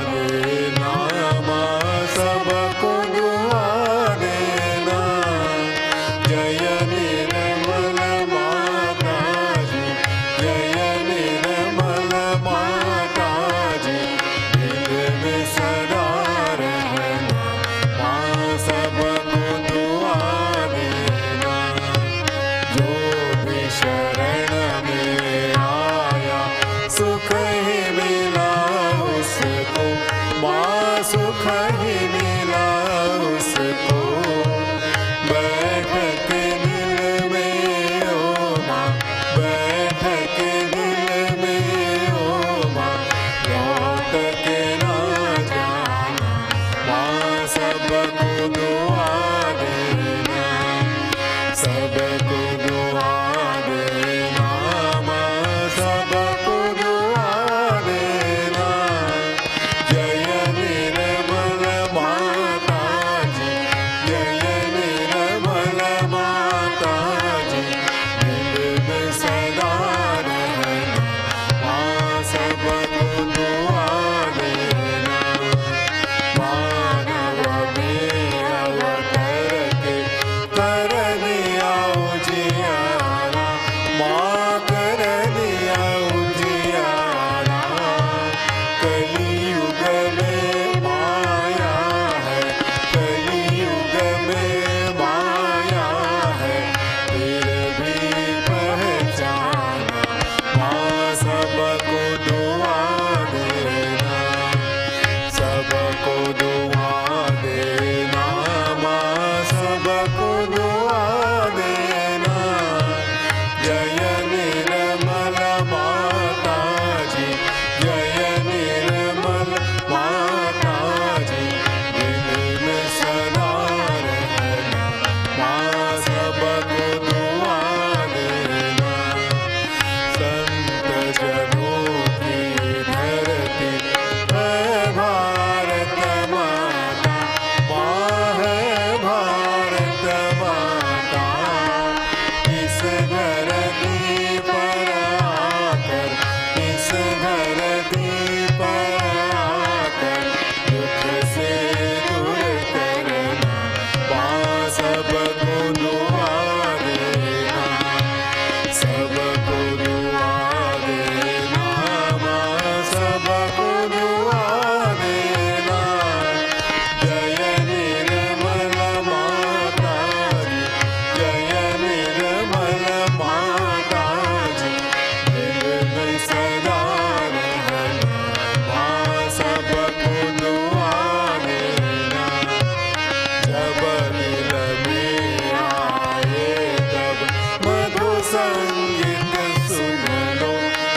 [SPEAKER 4] देना माँ, सबको दुआ देना। जय निर्मल माता जी, जय निर्मल माता जी। दिल में सदा रहना माँ, सबको दुआ देना। जो भी शरण में आया सुख ही मिला उसको माँ, सुख ही मिला उसको। बैठ के दिल में ओ माँ, बैठ के दिल में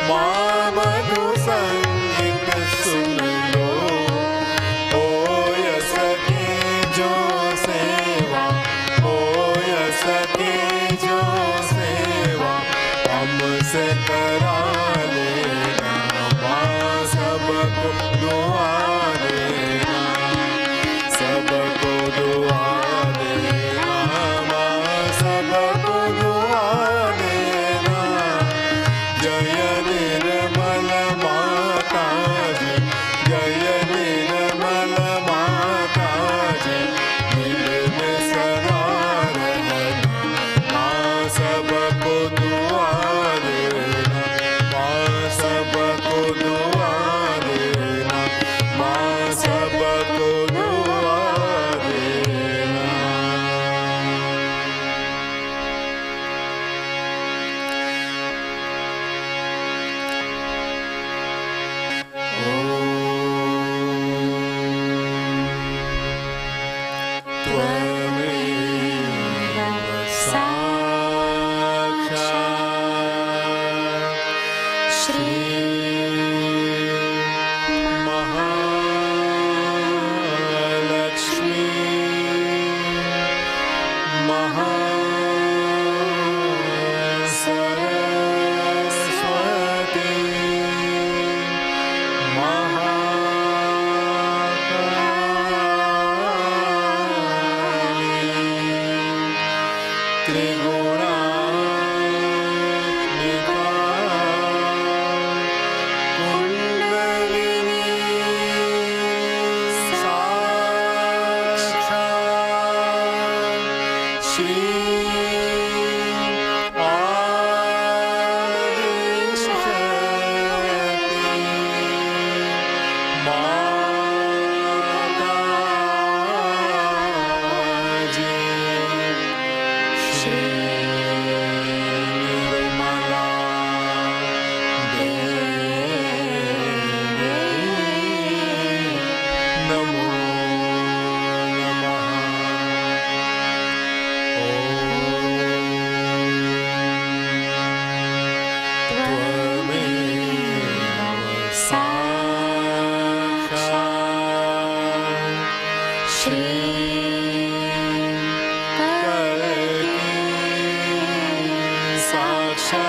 [SPEAKER 4] माँ मधु संगीत सुन लो, हो सके जो सेवा, हो सके जो सेवा हमसे करा लेना, माँ सबको दुआ देना, सबको दुआ देना, माँ सबको दुआ देना। जय निर्मल माता जी, जय निर्मल माता जी, दिल में सदा रहना, माँ सबको दुआ देना, माँ सबको दुआ देना, माँ सबको दुआ देना। त्वमेव साक्षात् श्री महालक्ष्मी महासरस्वती महाकाली त्रिगुणात्मिका कुंडलिनी साक्षात् श्री माताजी श्री निर्मला देवी नमो नमः। त्वमेव साक्षात् श्री साक्षात्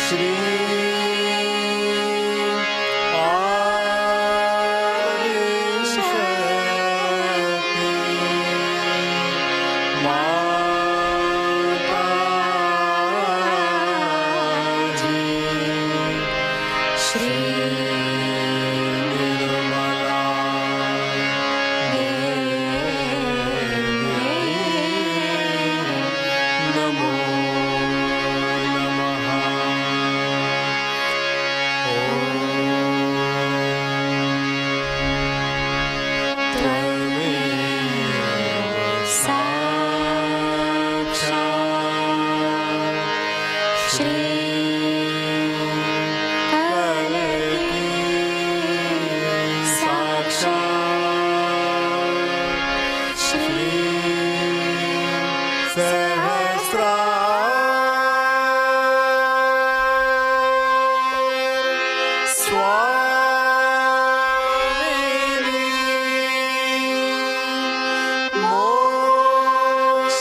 [SPEAKER 4] श्री आदिशक्ति माताजी श्री निर्मला देवी नमो नमः। त्वमेव साक्षात् श्री साक्षात् श्री स्वामिनी मोक्ष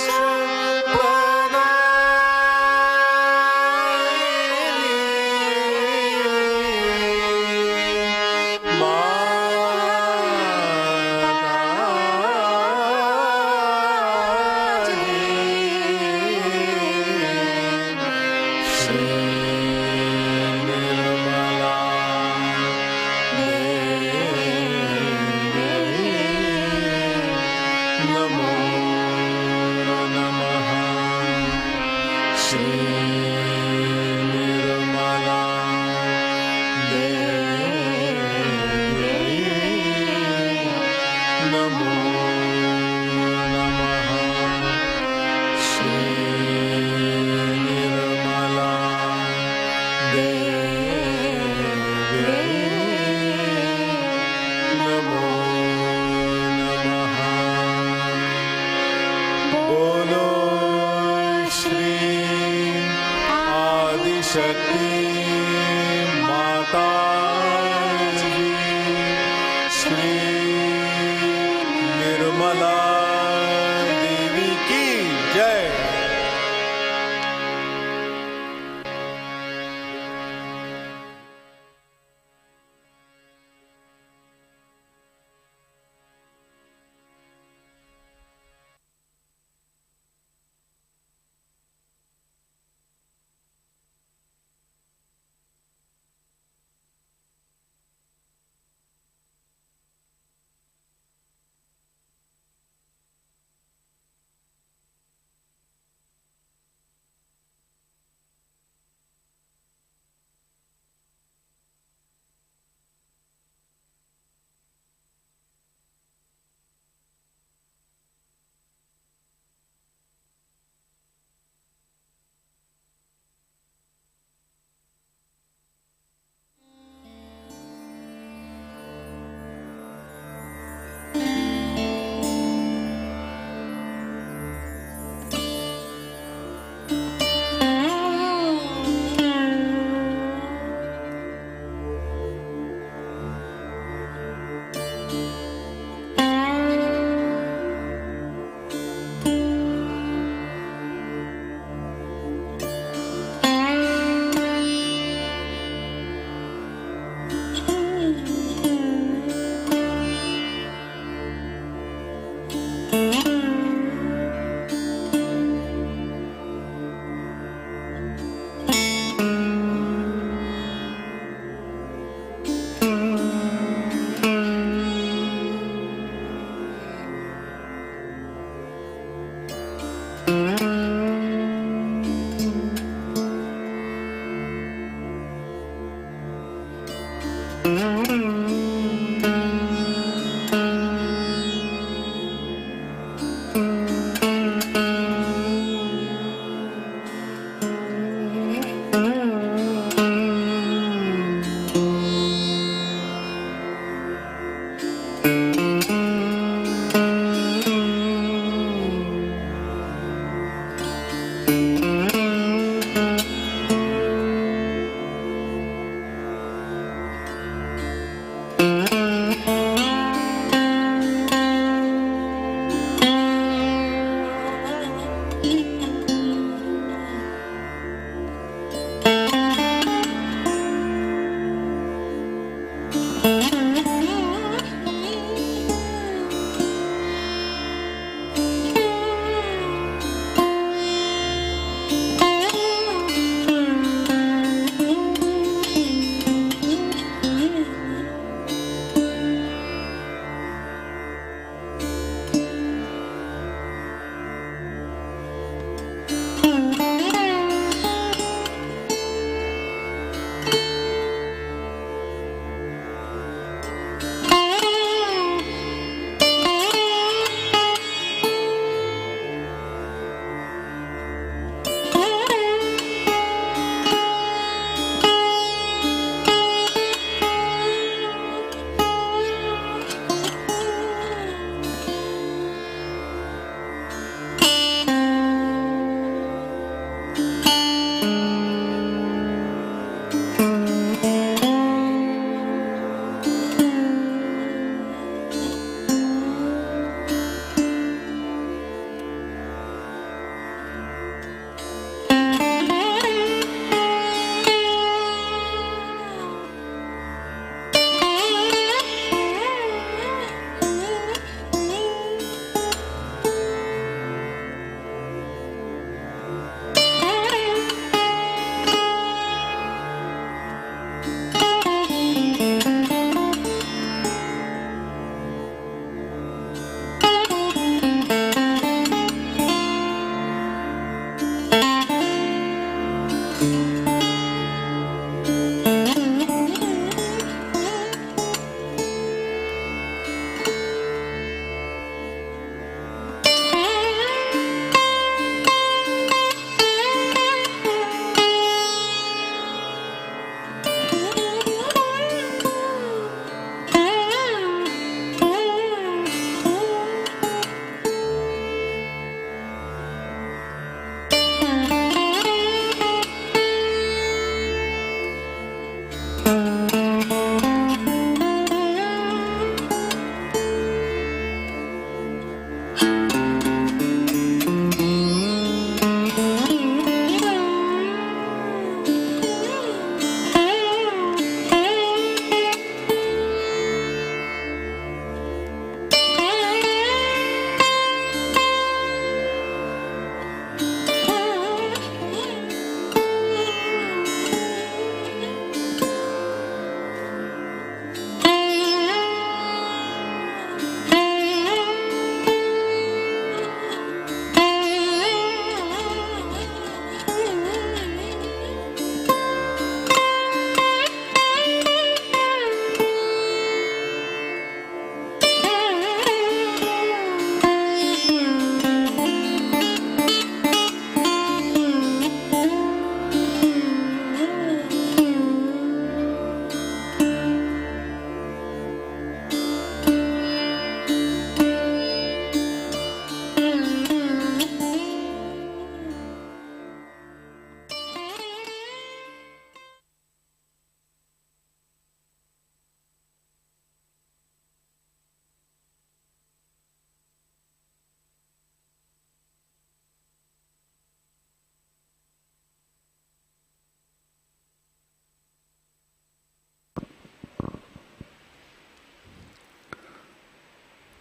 [SPEAKER 4] बोलो श्री आदि शक्ति माताजी श्री निर्मला देवी की जय।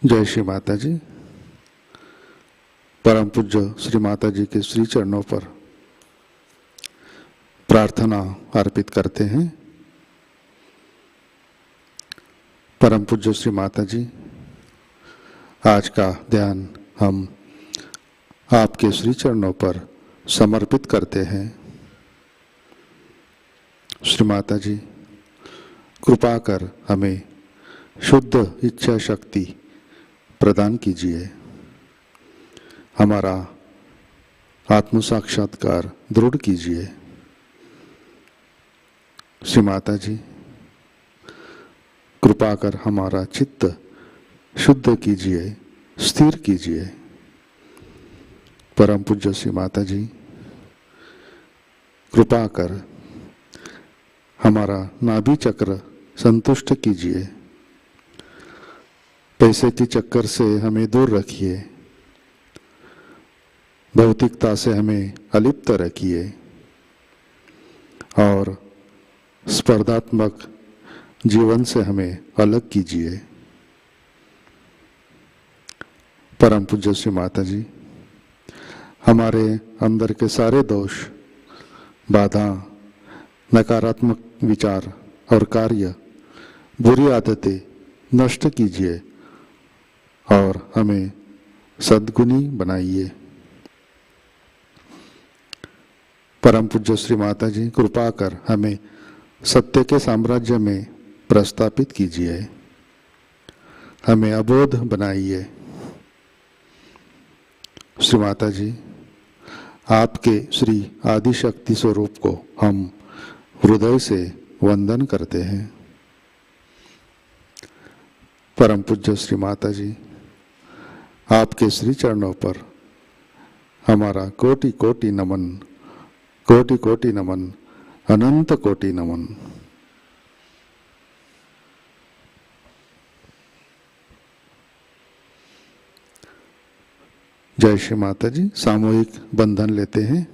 [SPEAKER 1] जय श्री माता जी। परम पूज्य श्री माता जी के श्री चरणों पर प्रार्थना अर्पित करते हैं। परम पूज्य श्री माता जी, आज का ध्यान हम आपके श्री चरणों पर समर्पित करते हैं। श्री माता जी, कृपा कर हमें शुद्ध इच्छा शक्ति प्रदान कीजिए। हमारा आत्म साक्षात्कार दृढ़ कीजिए। श्री माता जी, कृपा कर हमारा चित्त शुद्ध कीजिए, स्थिर कीजिए। परम पूज्य श्री माता जी, कृपा कर हमारा नाभि चक्र संतुष्ट कीजिए। पैसे की चक्कर से हमें दूर रखिए। भौतिकता से हमें अलिप्त रखिए और स्पर्धात्मक जीवन से हमें अलग कीजिए। परम पूज्य श्री माता जी, हमारे अंदर के सारे दोष, बाधा, नकारात्मक विचार और कार्य, बुरी आदतें नष्ट कीजिए और हमें सद्गुणी बनाइए। परम पूज्य श्री माता जी, कृपा कर हमें सत्य के साम्राज्य में प्रस्थापित कीजिए। हमें अबोध बनाइए। श्री माता जी, आपके श्री आदि शक्ति स्वरूप को हम हृदय से वंदन करते हैं। परम पूज्य श्री माता जी, आपके श्री चरणों पर हमारा कोटि कोटि नमन, कोटि कोटि नमन, अनंत कोटि नमन। जय श्री माता जी। सामूहिक बंधन लेते हैं।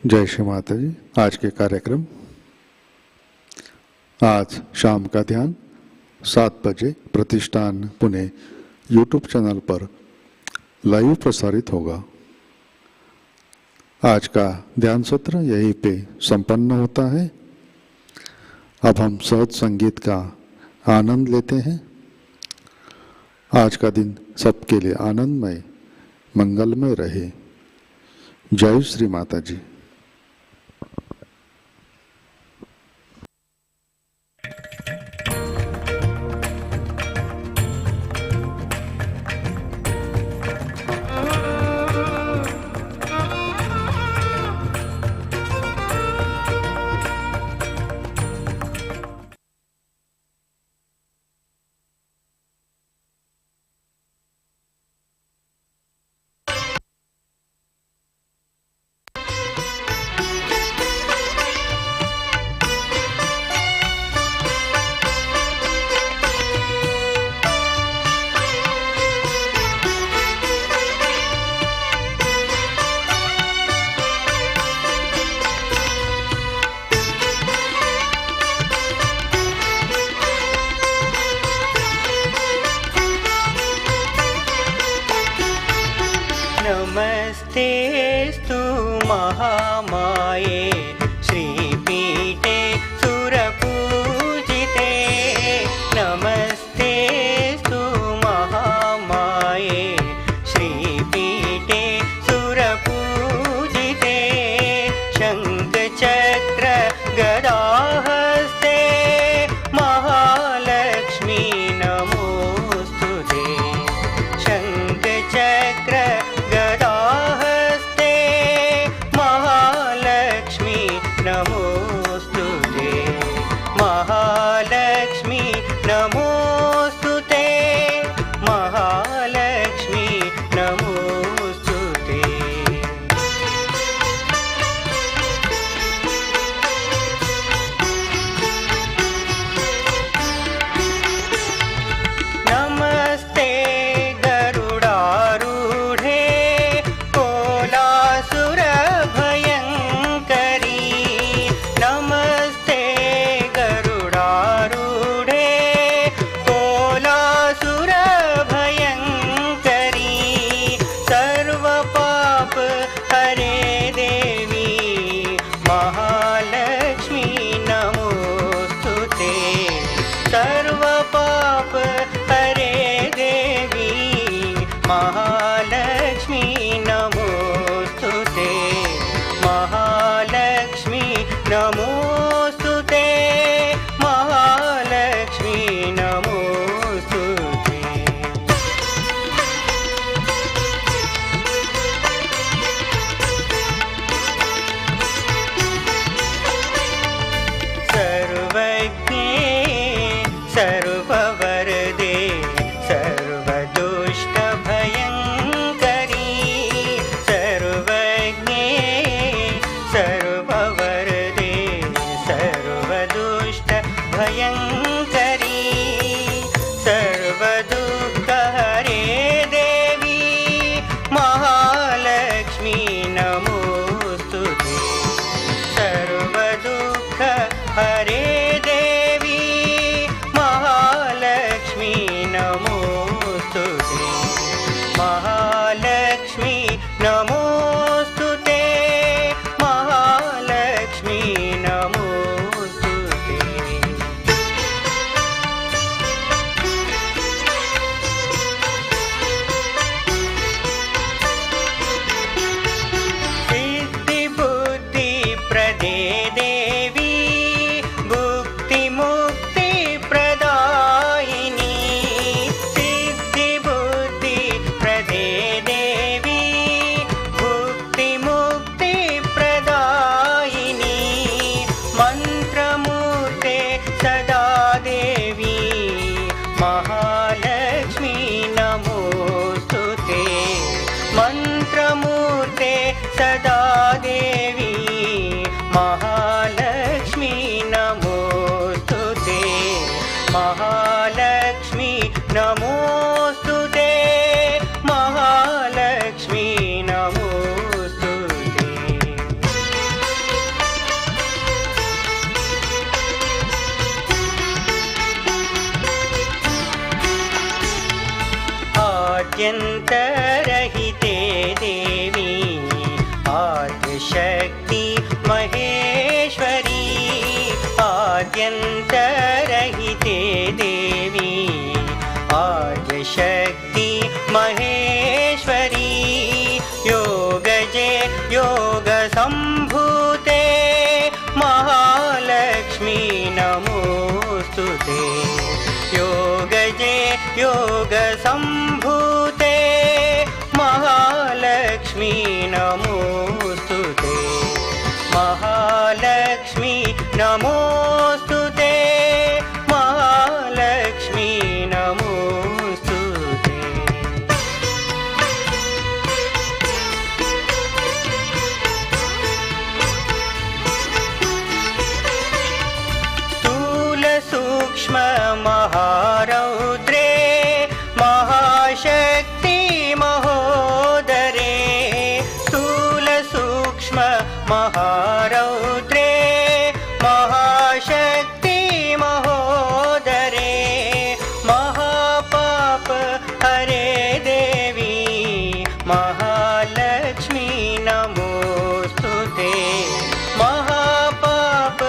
[SPEAKER 1] जय श्री माता जी। आज के कार्यक्रम, आज शाम का ध्यान 7 बजे प्रतिष्ठान पुणे यूट्यूब चैनल पर लाइव प्रसारित होगा। आज का ध्यान सत्र यहीं पे संपन्न होता है। अब हम सहज संगीत का आनंद लेते हैं। आज का दिन सबके लिए आनंदमय, मंगलमय रहे। जय श्री माता जी।
[SPEAKER 5] नमस्तेस्तु महामाये श्रीपीठे सुरपूजिते। नमस्तेस्तु महामाये श्रीपीठे सुरपूजिते। आद्यन्तरहिते देवी आद्यशक्ति महेश्वरी आद्यन्तरहिते देवी आद्यशक्ति महेश्वरी योगजे योगसम्भूते महालक्ष्मी नमोस्तुते योगजे योगसम्भूते महालक्ष्मी नमोस्तुते महालक्ष्मी नमोस्तुते महालक्ष्मी नमोस्तुते स्थूल सूक्ष्म महारौद्रे महाशक्ति महोदरे स्थूल सूक्ष्म महारौद्रे महाशक्ति महोदरे महापाप हरे देवी महालक्ष्मी नमोस्तुते महापाप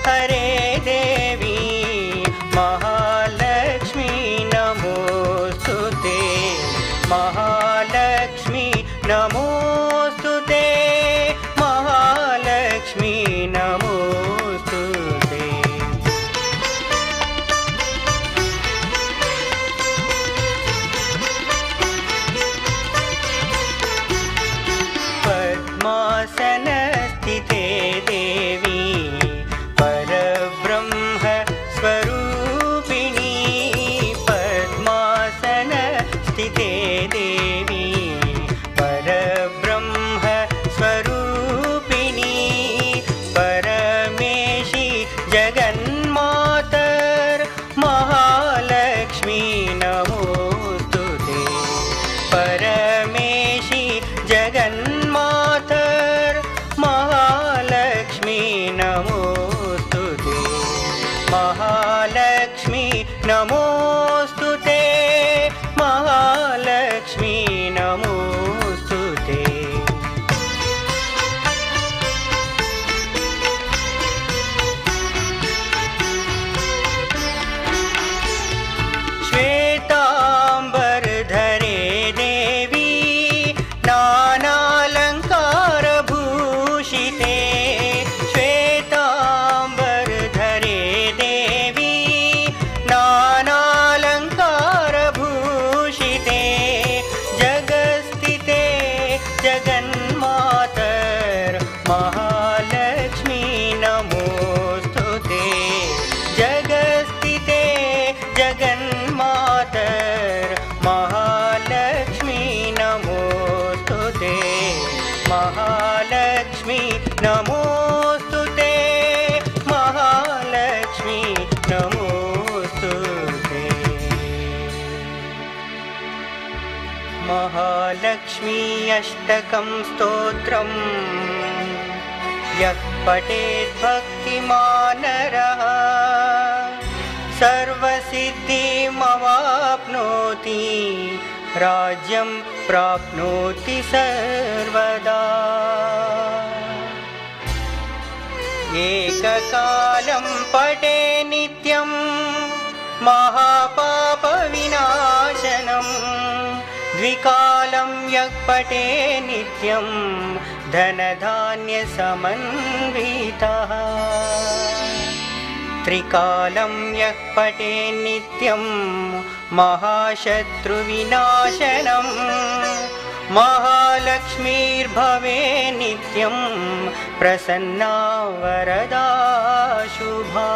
[SPEAKER 5] हरे देवी महालक्ष्मी नमोस्तुते महालक्ष्मी नमोस्तुते महालक्ष्मी नमोस्तुते पद्मासनस्थिते देवी परब्रह्म स्वरूपिणी पद्मासनस्थिते देवी परब्रह्म स्वरूपिणी परमेशी जगन्मातर महालक्ष्मी नमोस्तुते परमेशी जगन्मातर महालक्ष्मी नमोस्तुते महालक्ष्मी नमोस्तुते महालक्ष्मी नमोस्तुते श्वेताम्बरधरे देवी नानालङ्कारभूषिते श्वेताम्बरधरे देवी नानालङ्कारभूषिते जगस्थिते जगन्मातर महालक्ष्मी नमोस्तुते जगस्थिते जगन्मातर महालक्ष्मी नमोस्तुते महालक्ष्मी नमोस्तुते महालक्ष्मी नमोस्तुते महालक्ष्मी अष्टकं स्तोत्रम् यः पठेत् भक्तिमान् नरः सर्वसिद्धिमवाप्नोति राज्यं प्राप्नोति सर्वदा एककालं पठे नित्यं महापापविनाशनं द्विकालं यः पठे नित्यं धनधान्यसमन्वितः त्रिकालं यः पठे नित्यं महाशत्रुविनाशनं महालक्ष्मीर्भवे नित्यं प्रसन्ना वरदा शुभा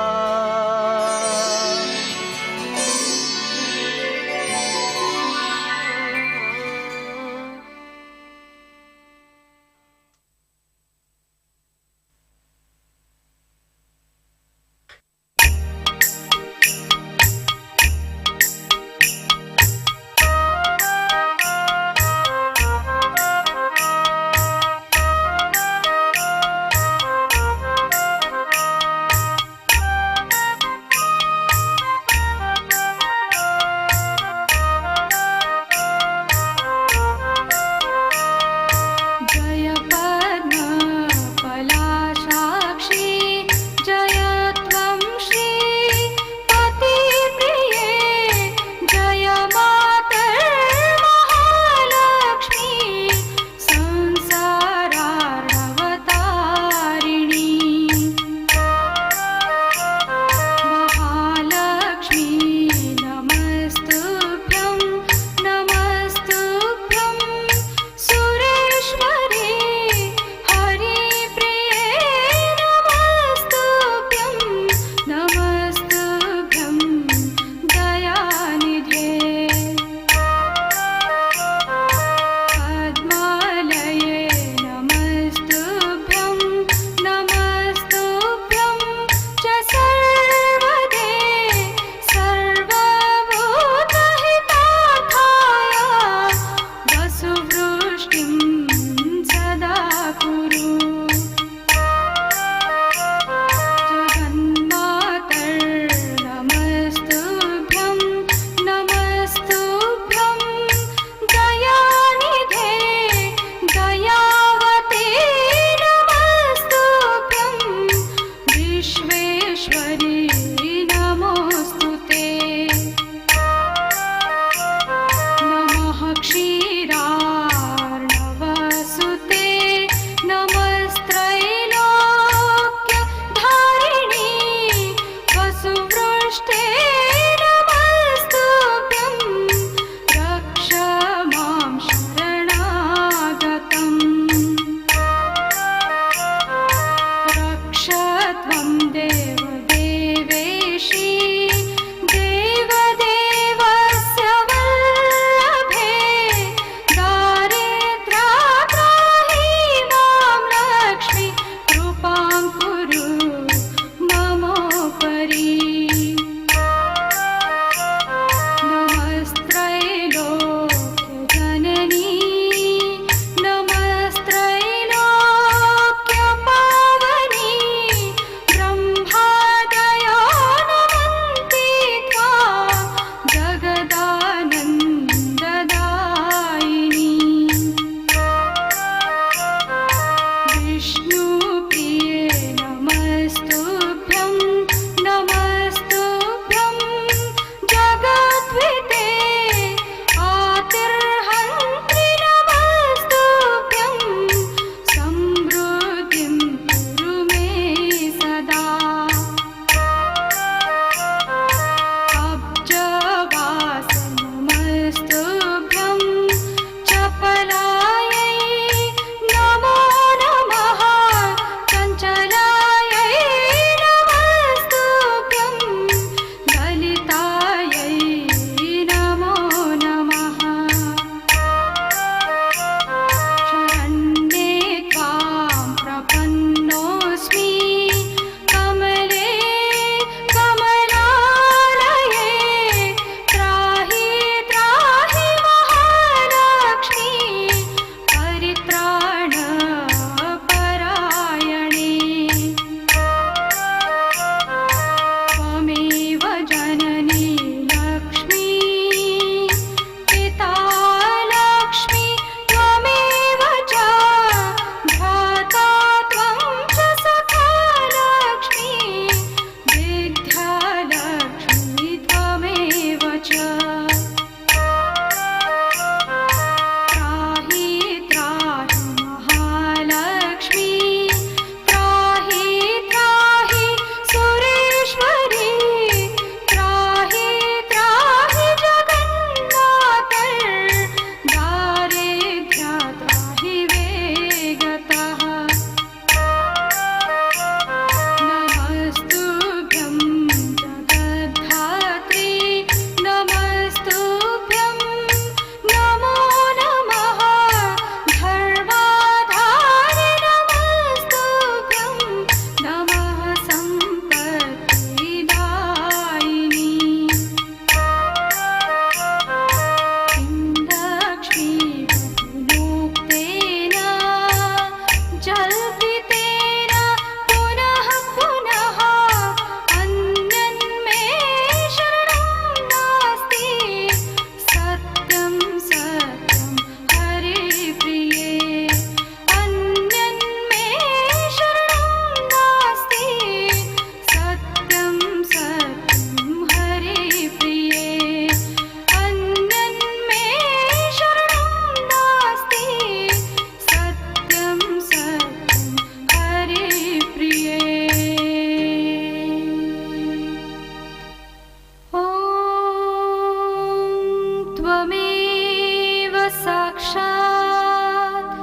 [SPEAKER 6] साक्षात्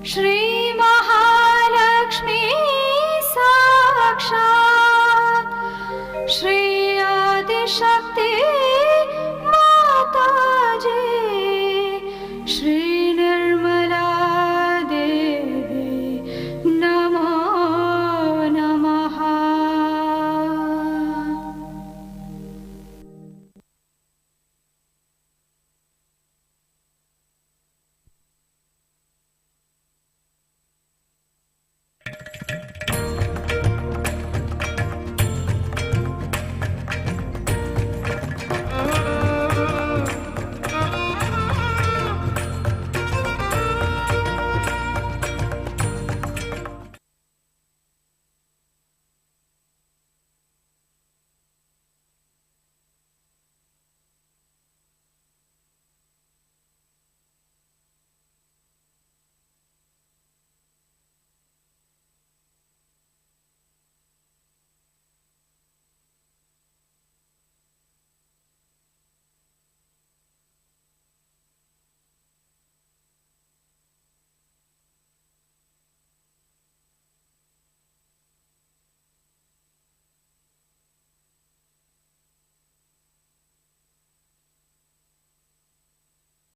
[SPEAKER 6] श्री